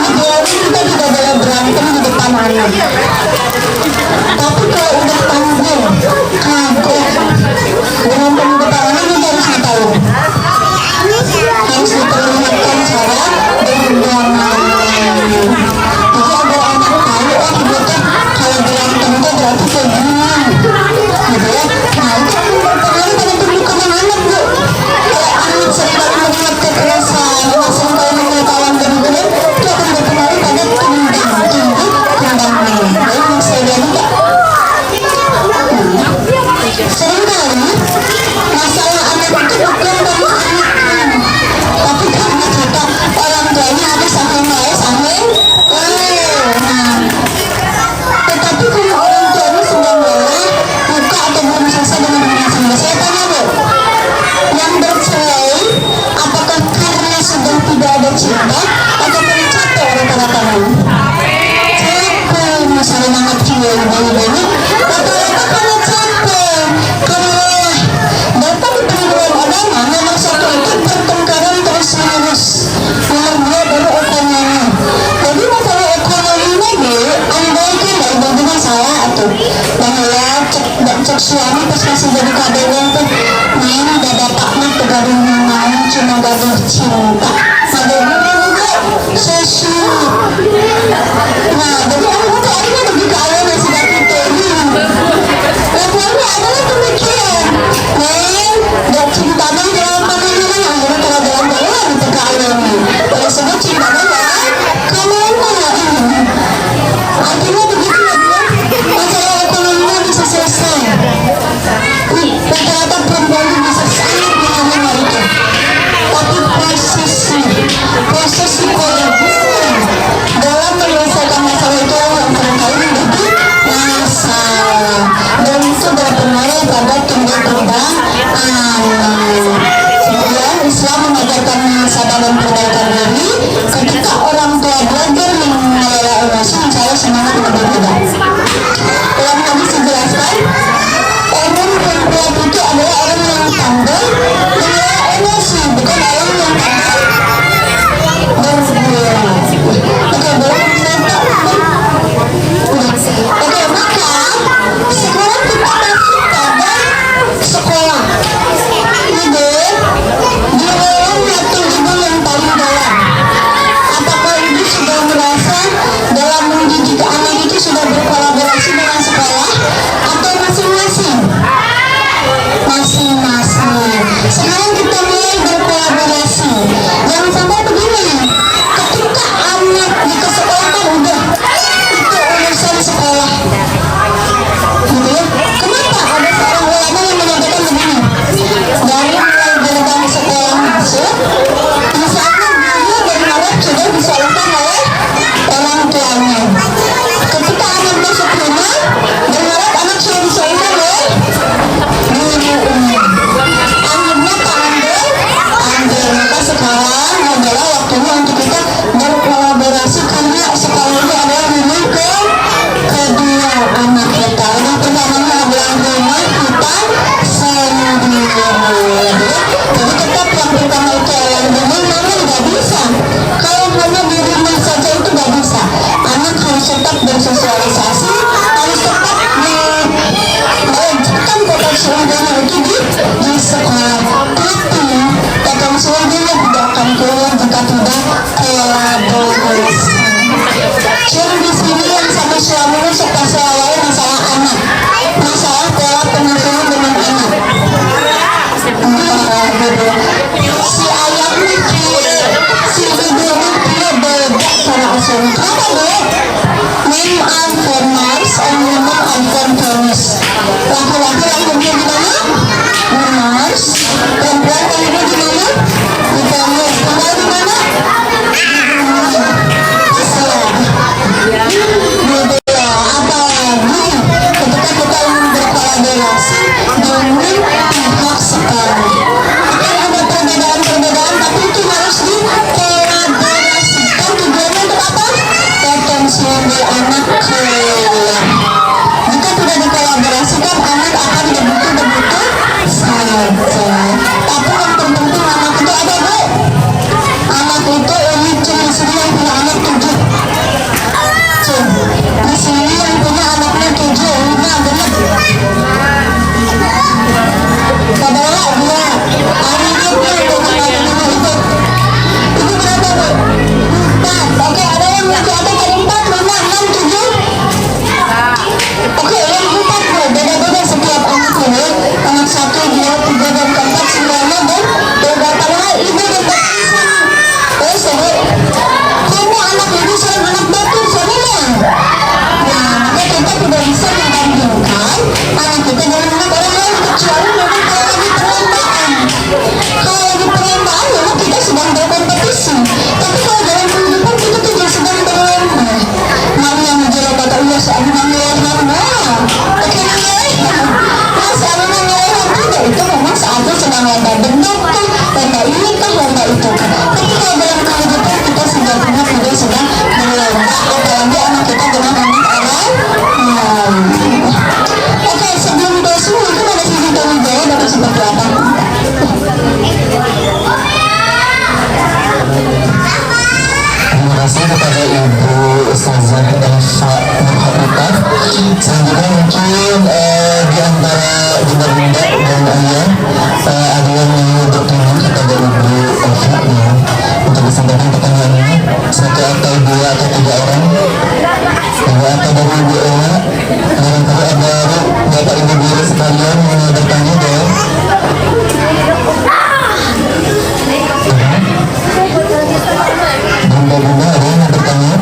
idealnya kita tidak boleh berantem di depan anak. Tapi kalau udah tanggung, kagok, berantem di depan anak kita harus tahu. Harus diperlihatkan cara berdamai. Jadi ada anak tahu, oh ibu tuh kalau berantem itu berarti kayak gini. Gitu ya. Nah itu berpengaruh pada tumbuh anak bu. Kalau anak sering melihat kekerasan, sering melihat kawan gede-gede, itu akan berpengaruh pada tumbuh kembangnya. Baik, saya lihat tidak. Seringkali masalah anak itu bukan dari anaknya, tapi karena kata orang tuanya ada sampai mulai sampai. Nah, untuk suami pas kasih jadi kadonya tuh main ada bapaknya tuh gaduh main cuma gaduh cinta gaduhnya juga sesu. Nah jadi aku tuh akhirnya lebih ke ayah masih dapet lalu adalah pemikiran main dan cintanya dalam pandangan akhirnya kalau jalan-jalan untuk ke ayahnya oleh sebut cintanya kemana akhirnya begitu ya dia masalah ekonominya bisa selesai. Rata-rata perempuan itu bisa sangat menerima itu, tapi proses psikologisnya dalam menyelesaikan masalah itu yang seringkali menjadi masalah dan itu berpengaruh pada tumbuh kembang anak. Kemudian Islam mengajarkan sabar dan perbaikan diri. Ketika orang tua belajar mengelola emosi, saya semangat lebih mudah. Dalam hadis dijelaskan, orang perempuan itu adalah orang yang pandai mengelola emosi, bukan orang yang pandai berbuat. Oke, boleh menonton. Oke, maka sekarang kita masuk pada sekolah. Ide di dalam hati ibu yang paling dalam. Apakah ibu sudah merasa dalam mendidik anak itu sudah berkolaborasi dengan sekolah atau masing-masing? Masing-masing. Sekarang kita mulai berkolaborasi. Jangan sampai begini. Ketika anak di sekolah kan udah itu urusan sekolah. Gitu ya. Kenapa ada seorang ulama yang menyampaikan begini? Dari mulai gerbang sekolah masuk, di saatnya dia berharap sudah disalurkan oleh orang tuanya. Ketika anak masuk rumah, berharap anak sudah disalurkan oleh gurunya. Akhirnya pandai. Maka sekarang adalah waktunya untuk kita berkolaborasi karena sekolah ini adalah rumah kedua anak kita. Yang pertamanya adalah rumah kita sendiri. Jadi tetap yang pertama itu adalah rumah, namun nggak bisa. Kalau hanya di rumah saja itu nggak bisa. Anak harus tetap bersosialisasi, harus tetap melanjutkan potensi unggulnya itu di sekolah. Tapi potensi unggulnya tidak akan keluar jika tidak kolaborasi. Jadi di sini yang sama suaminya suka selalu masalah anak, masalah pola pengasuhan dengan anak. Si ayahnya kiri, si ibunya kiri, beda cara asuhnya. Kenapa bu? Men are for Mars and women are for Venus. Laki-laki lahirnya di mana? Di Mars. Perempuan lahirnya di mana? Di Venus. Tinggal di mana? Di bumi. Beda. Apalagi ketika kita ingin berkolaborasi dengan pihak sekali. Akan ada perbedaan-perbedaan, tapi itu harus dikolaborasikan. Tujuannya untuk apa? Potensi unggul anak keluar. Jika tidak dikolaborasikan, anak akan begitu-begitu saja. Tapi yang terpenting anak itu ada bu. Anak itu ini cuma di sini yang punya anak 7. Di sini yang punya anaknya 7, 5 benar. Padahal dia akhirnya dia punya anaknya itu berapa bu? 4. Oke, ada yang masih ada dari 4, 5, 6, 7. Oke, yang 4 bu, beda-beda setiap anak bu. Anak 1, 2, 3, dan 4 semuanya beda. Padahal ibu dan bapak di sini. Seru. Kamu anak ibu selain anak bapak, serunya. Nah, maka kita tidak bisa membandingkan anak kita dengan anak orang lain, kecuali memang kalau lagi perlombaan. Kalau lagi perlombaan, memang kita sedang berkompetisi. Tapi kalau dalam kehidupan kita tidak sedang berlomba. Namanya menjelang kata iya seabu mengeluarkan oke mengeluarkan. Nah, seabu mengeluarkan tidak, itu memang saat itu sedang lomba bentuk kah, lomba ini kah, lomba itu kah. Tapi kalau dalam kehidupan kita sejatinya tidak sedang berlomba, apalagi anak kita dengan anak orang lain. Oke, sebelum dosu mungkin ada sisi jauh dapat seperti apa? Terima kasih kepada Ibu Ustazah Elsa Muhammad. Selanjutnya mungkin di antara kata dari Ibu Ella. Barangkali ada Bapak Ibu guru sekalian yang mau bertanya dong. Bunda-bunda ada yang mau bertanya?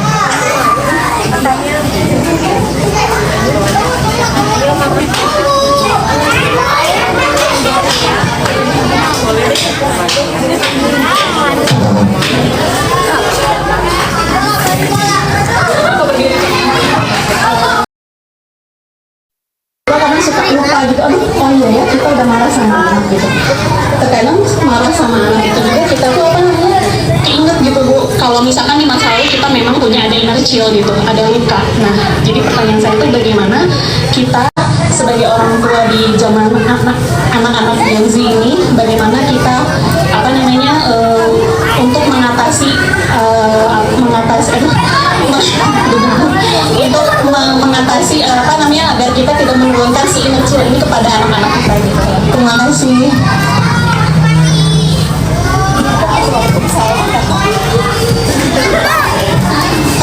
Kadang suka lupa gitu, aduh oh iya ya kita udah marah sama anak gitu. Terkadang marah sama anak itu juga kita tuh apa namanya keinget gitu Bu, kalau misalkan di masa lalu kita memang punya ada inner child gitu, ada luka. Nah jadi pertanyaan saya itu bagaimana kita sebagai orang tua di zaman anak-anak Gen Z ini, bagaimana kita apa namanya untuk mengatasi mengatasi apa namanya agar kita tidak menurunkan si inner child ini kepada anak-anak kita gitu. Terima kasih.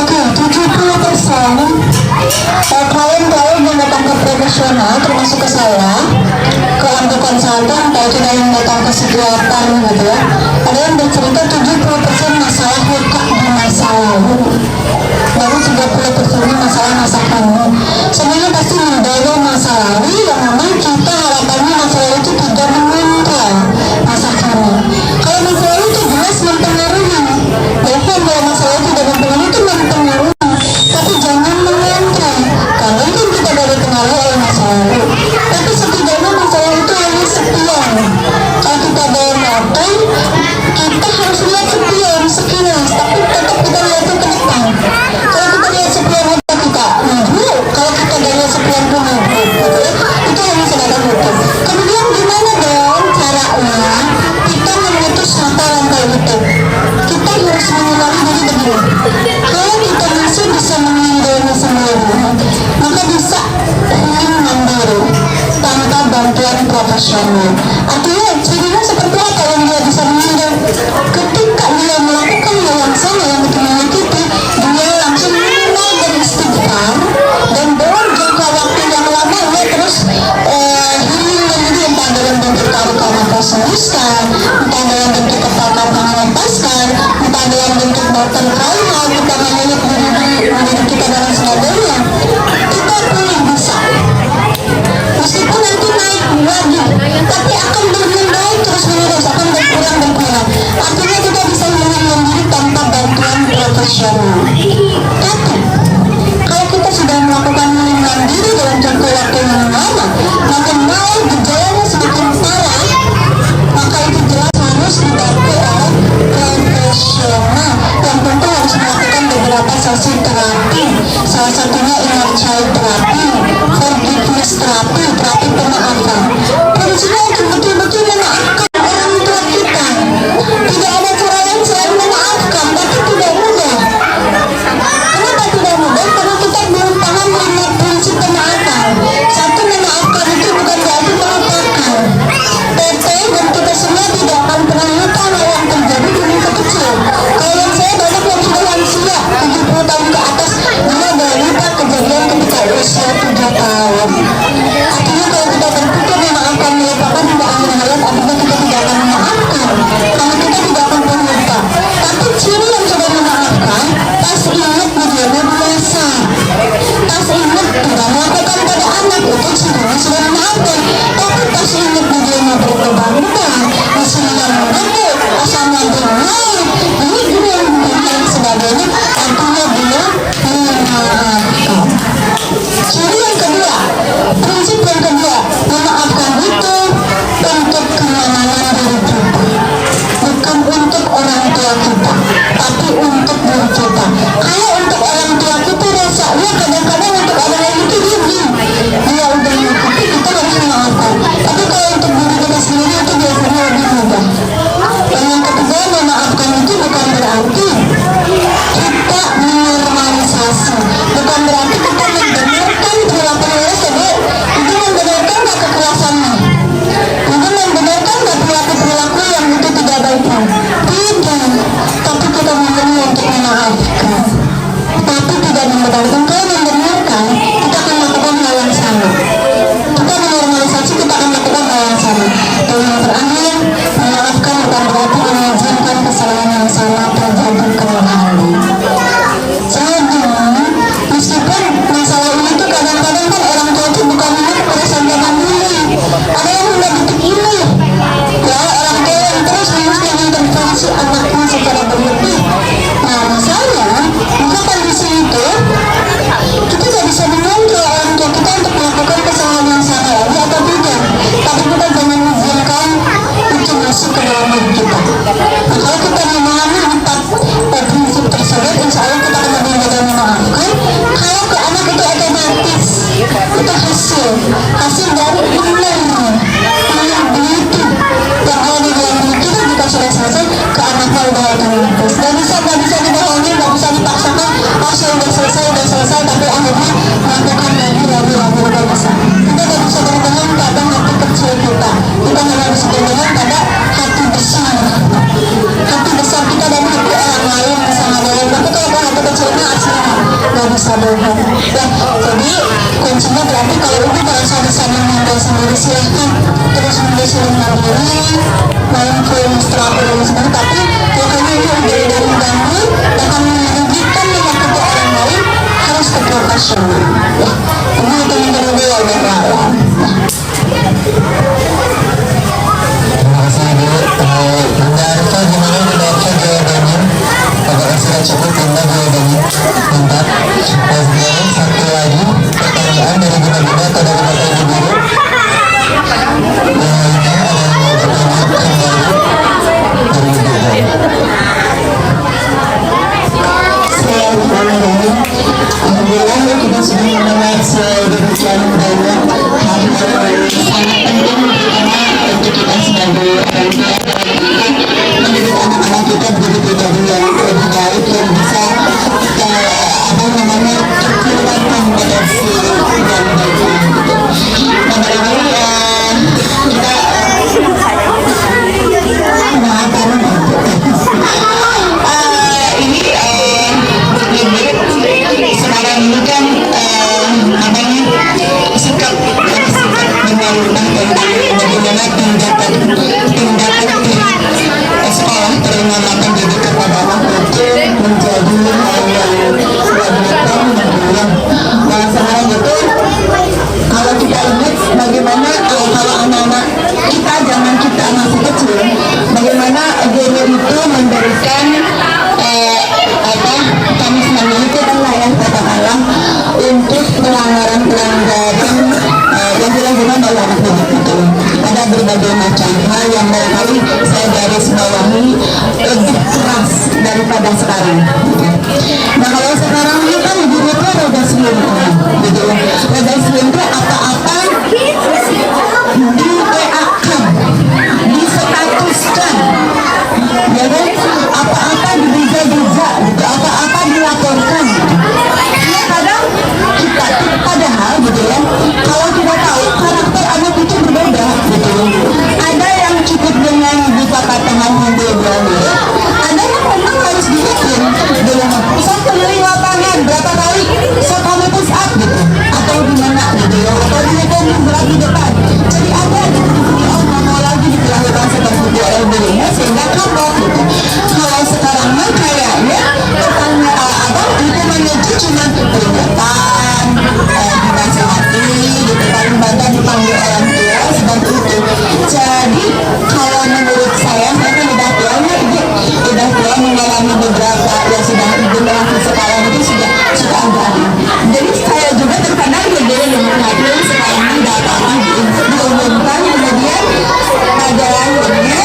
Oke, 70% klien-klien yang datang ke profesional termasuk ke saya, ke ambil konsultan atau tidak yang datang ke psikiater gitu ya, ada yang bercerita 70% masalah luka di masa lalu, baru 30% masalah masa kini. Sebenarnya pasti membawa masa lalu yang memang kita harapannya masa lalu itu tidak mengontrol masa kini. Kalau masa lalu itu jelas mempengaruhi, bahkan kalau masa lalu tidak mempengaruhi itu mempengaruhi, tapi jangan mengontrol. Karena kan kita dari pengaruh oleh masa lalu, tapi setidaknya masa lalu itu hanya sepion. Kalau kita bawa motor, kita harus lihat sepion sekilas, tapi tetap kita lihat ke depan. Kalau kita lihat sepion aja kita maju, kalau kita gak lihat sepion pun maju, gitu ya. Itu yang sedang utuh. Kemudian gimana dong caranya kita memutus mata rantai itu? Kita harus mengenali diri begini. Kalau kita masih bisa mengendalinya sendiri, maka bisa healing mandiri tanpa bantuan profesional. Artinya cirinya seperti apa yang dia bisa mengendalikan? Ketika dia melakukan hal yang sama yang kita menyakiti, dia langsung mulai beristighfar, dan dalam jangka waktu yang lama dia terus healing mandiri, entah dalam bentuk karena sembuhkan, entah dalam bentuk kepala melepaskan, entah dalam bentuk botol trauma, kita menyelip diri kita dan sebagainya. Kita pulih bisa, meskipun nanti naik lagi, tapi akan bermindai terus menerus, akan berkurang. Artinya kita bisa healing mandiri tanpa bantuan profesional. Tapi kalau kita sudah melakukan healing mandiri dalam jangka waktu yang lama, makin mau gejalanya semakin parah, maka itu jelas harus dibantu oleh profesional yang tentu harus melakukan beberapa sesi terapi. Salah satunya inner child terapi, forgiveness terapi, terapi pemaafan. Prinsipnya untuk betul-betul memaafkan orang tua kita. Tidak ada cara lain selain memaafkan, tapi tidak mudah. Kenapa tidak mudah? Karena kita belum paham 5 prinsip pemaafan. Satu, memaafkan itu bukan berarti melupakan. PT dan kita semua tidak akan pernah lupa hal yang terjadi di masa kecil. Kalau yang saya banyak yang sudah lansia 70 tahun ke atas, dia udah lupa kejadian ketika usia 7 tahun. Artinya kalau kita berpikir memaafkan melupakan tidak akan hayat, artinya kita tidak akan memaafkan, karena kita tidak akan pernah lupa. Tapi ciri yang sudah memaafkan, tas ingat menjadi biasa, tas ingat tidak melakukan pada anak, itu cirinya sudah memaafkan. Tapi tas ingat menjadi berubah-ubah, misalnya mengebuk, asalnya dengar, ini yang dan sebagainya, artinya dia memaafkan. Ciri yang kedua, prinsip yang kedua, memaafkan itu untuk kenyamanan diri kita, bukan untuk orang tua kita, tapi untuk diri kita. Kalau untuk orang tua kita rasanya kadang-kadang untuk orang lain itu dia udah menyakiti, kita harus memaafkan. Tapi kalau untuk diri kita sendiri itu biasanya lebih mudah. Dan yang ketiga, memaafkan itu bukan berarti kita menormalisasi, bukan berarti kita membenarkan perilaku tersebut. Itu membenarkan gak kekerasannya, itu membenarkan gak perilaku yang itu tidak baiknya. Tidak, tapi kita memilih untuk memaafkan, tapi tidak membenarkan. Kalau membenarkan jadi kuncinya berarti kalau ibu kalau sama-sama ngambil sendiri silahkan, terus disuruh ngambilnya malam kue setelah aku sendiri, tapi pokoknya ibu dari ganggu akan merugikan dengan kedua orang lain, harus ke profesional ya. Ibu itu menurut dia udah malam. Terima kasih Ibu. Bunda Arfa gimana Bunda Arfa jawabannya? Apakah sudah cukup Bunda jawabannya? Mantap. Kemudian satu lagi pertanyaan dari Bunda atau dari Bapak Ibu dulu. Yang lainnya ada yang mau bertanya kembali dari Ibu. Bismillahirrahmanirrahim. Alhamdulillah kita sudah mendengar sedemikian banyak hal-hal yang sangat penting terutama untuk kita sebagai orang tua mendidik anak-anak kita begitu jadi yang lebih baik yang bisa keluarkan dari si dan baiknya gitu. Nah barangkali kita sekarang ini kan sikap dengan bagaimana tindakan di sekolah terutama pendidikan pada anak itu menjadi hal yang wajib dan nah sekarang itu kalau kita ingat bagaimana kalau anak-anak kita zaman kita masih kecil bagaimana guru itu memberikan punishment itu kan lah ya katakanlah untuk pelanggaran-pelanggaran yang dilakukan oleh anak didik itu. Ada berbagai macam hal yang barangkali saya garis bawahi lebih keras daripada sekarang. Nah kalau sekarang ini kan guru itu rada slim gitu. Rada slim itu apa-apa di WA-kan, distatuskan, ya kan? Apa-apa dibeja-beja gitu, apa-apa dilaporkan. Kadang kita padahal gitu ya, kalau kita tahu karakter anak itu berbeda gitu. Ada yang cukup dengan buka tangan handle ya. Ada yang memang harus dihukum dalam misal keliling lapangan berapa kali so kamu push up gitu atau gimana gitu ya, atau dihukum berat di depan. Jadi ada gitu oh mau lagi dilakukan seperti itu oleh gurunya sehingga kapok gitu. Kalau sekarang mah kayaknya pertanyaan abang hukumannya itu cuma peringatan, dinasihati gitu, paling banyak dipanggil orang tua seperti itu. Jadi kalau menurut saya kan udah tua mengalami beberapa yang sudah generasi sekarang itu sudah agak aneh. Jadi saya juga terkadang berbeda dengan hadir sekarang ini datang diumumkan kemudian pada akhirnya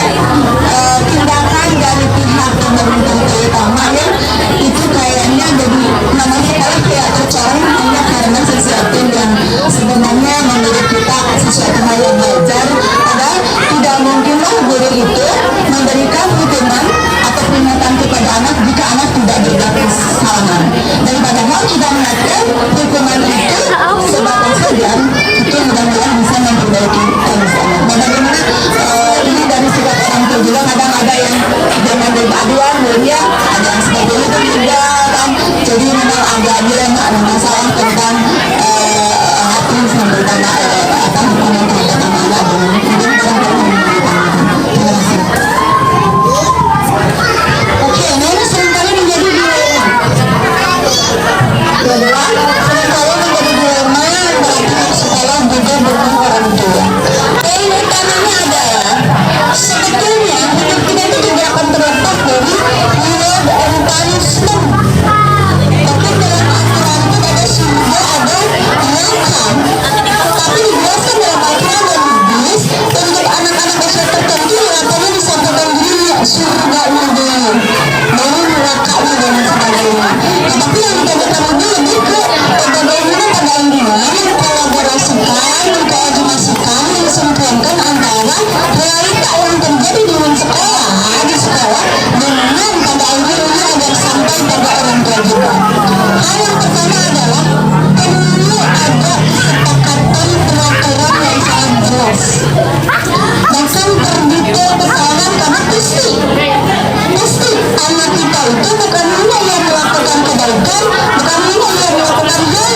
tindakan dari pihak pemerintah terutama yang itu kayaknya jadi nama sekarang kayak tercoreng hanya karena sesuatu yang sebenarnya menurut kita sesuatu hal yang wajar, padahal tidak mungkinlah guru itu memberikan hukuman atau peringatan kepada anak jika anak tidak berbuat kesalahan, dan padahal kita melihat hukuman itu sebatas saja itu mudah-mudahan bisa memperbaiki kondisi anak. Nah bagaimana ini dari sikap orang tua juga kadang ada yang jangan berbaduan ya, ada yang seperti itu juga kan, jadi memang agak dilema ada masalah tentang hati sampai tanda akan hukuman terhadap anak dengan terima kasih. Oke, ini seringkali menjadi dilema. Kedua, seringkali menjadi dilema berarti sekolah juga berhubung orang tua. Yang utamanya adalah sebetulnya hidup kita itu juga akan terletak dari reward and punishment. Tapi dalam aturan itu ada surga, ada neraka. Tapi dijelaskan dalam aturan dan hadis untuk anak-anak usia tertentu nerakanya disampaikan dulu surganya dulu, baru nerakanya dan sebagainya. Nah, tapi yang kita ketahui lebih ke bagaimana pada intinya mengkolaborasikan, mengkoordinasikan, mensempurnakan antara realita yang terjadi di sekolah dengan pada akhirnya agar sampai pada orang tua juga. Hal yang pertama adalah perlu ada kesepakatan peraturan yang sangat jelas. Bahkan terdetail kesalahan karena pasti anak kita itu bukan hanya yang melakukan kebaikan, bukan hanya yang melakukan hal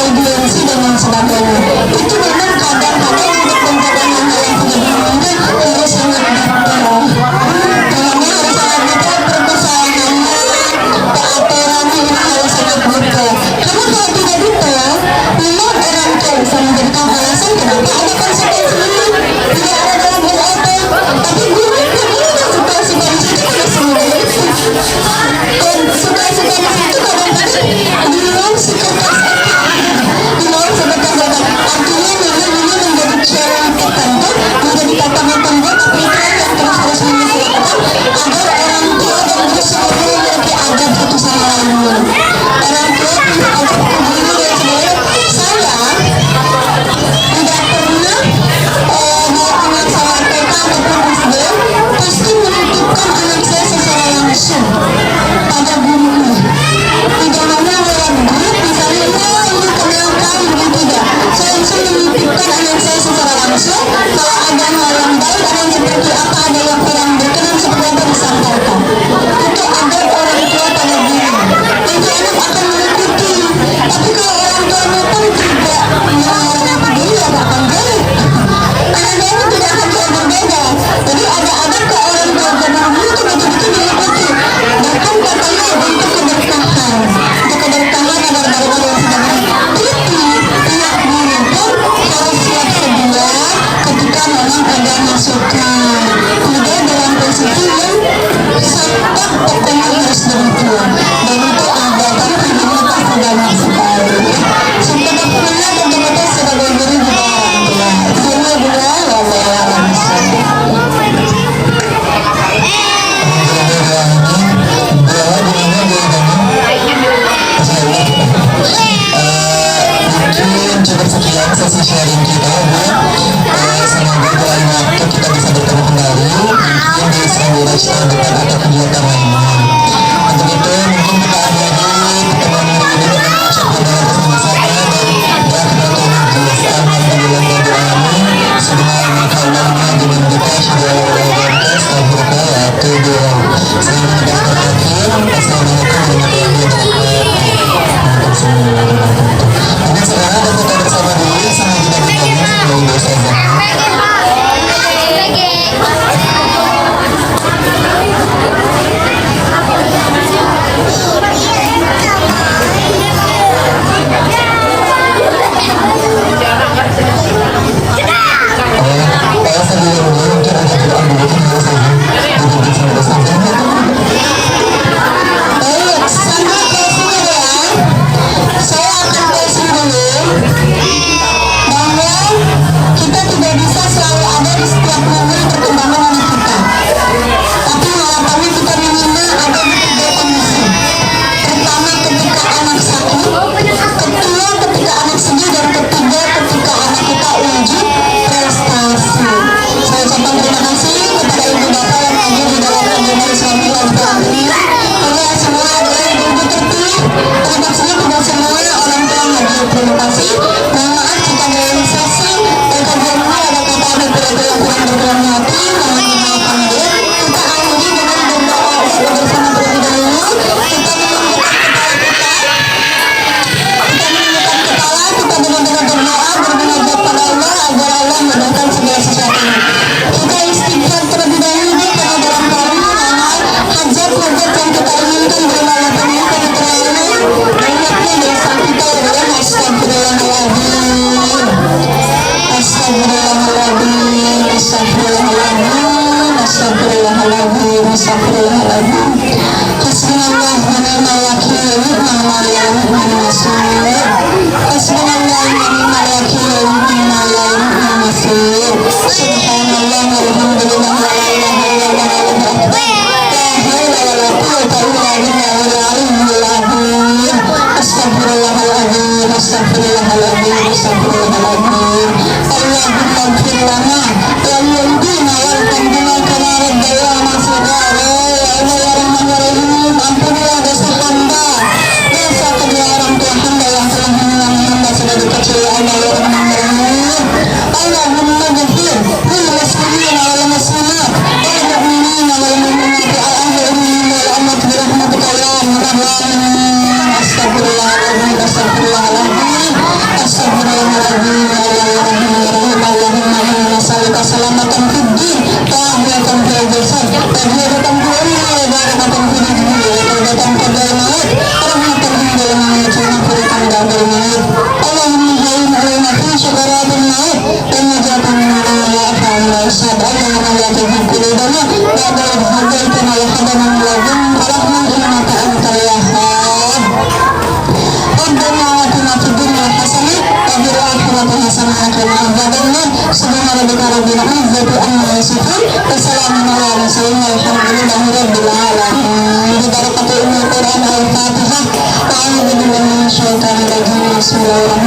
audiensi dan lain sebagainya. Itu memang kadang-kadang untuk menjaga hal yang tidak berguna harus sangat detail. Dalamnya harus sangat detail, perpustakaannya, peraturannya ini harus sangat detail. Karena kalau tidak detail, memang orang tua bisa menjadikan alasan kenapa ada konsekuensinya. Tidak ada dalam SOP, tapi guru itu situasi kondisi itu tidak semua itu. Situasi kondisi itu kadang-kadang di luar psikotes di luar psikotes artinya memang ini menjadi challenge tertentu, menjadi tantangan buat aplikasi yang terus menyesuaikan agar orang tua dan guru semuanya memiliki adab satu sama lainnya. Orang tua punya adab satu guru dan sebenarnya saya tidak pernah melakukan salah TK ataupun SD pasti menitipkan anak saya secara langsung pada guru ini. Tidak hanya lewat grup misalnya ini kenalkan begitu tidak. Saya langsung menitipkan anak saya secara langsung. Kalau ada hal yang baik, ada yang seperti apa, ada yang kurang berkenan seperti apa disampaikan. Itu ada orang tua pada guru. Nanti anak akan mengikuti. Tapi kalau orang tuanya pun tidak mengikuti diri, ya nggak akan baik. Anak-anak itu tidak akan jauh berbeda. Jadi ada ke orang tua pada guru itu betul-betul diikuti. Bahkan katanya untuk keberkahan. Untuk keberkahan agar barang-barang yang sedang mengikuti pihak guru pun harus siap sedia ketika memang ada masukan. Tidak dalam posisi yang sangat pokoknya harus demikian. Dan itu ada, tapi videonya pasti banyak sekali. Sebetulnya tentu-tentu sebagai guru juga orang tua. Semua juga orang Mungkin cukup sekian sesi sharing kita, Bu. Semoga dalam waktu kita bisa bertemu kembali, mungkin di sebuah depan atau kegiatan lainnya. Untuk itu mungkin kita akhiri pertemuan hari ini dengan ucapan doa bersama-sama dan rahmatul majlis alhamdulillah rabbil alamin subhanaka allahumma bihamdika asyhadu an la ilaha illa anta astaghfiruka wa atubu ilaik. Saya mengucapkan akhir. Assalamualaikum warahmatullahi wabarakatuh. Mungkin sekarang ada foto bersama dulu sama kita bertemu sebelum dosa. Astagfirullahaladzim. akhirnya ibadahnya subhanallah rabbil izzati amma yasifun wa salamun ala mursalin walhamdulillahi rabbil alamin. Bi barakatil Quran al-Fatihah. A'udzu billahi minasyaitonir rajim. Bismillahirrahmanirrahim.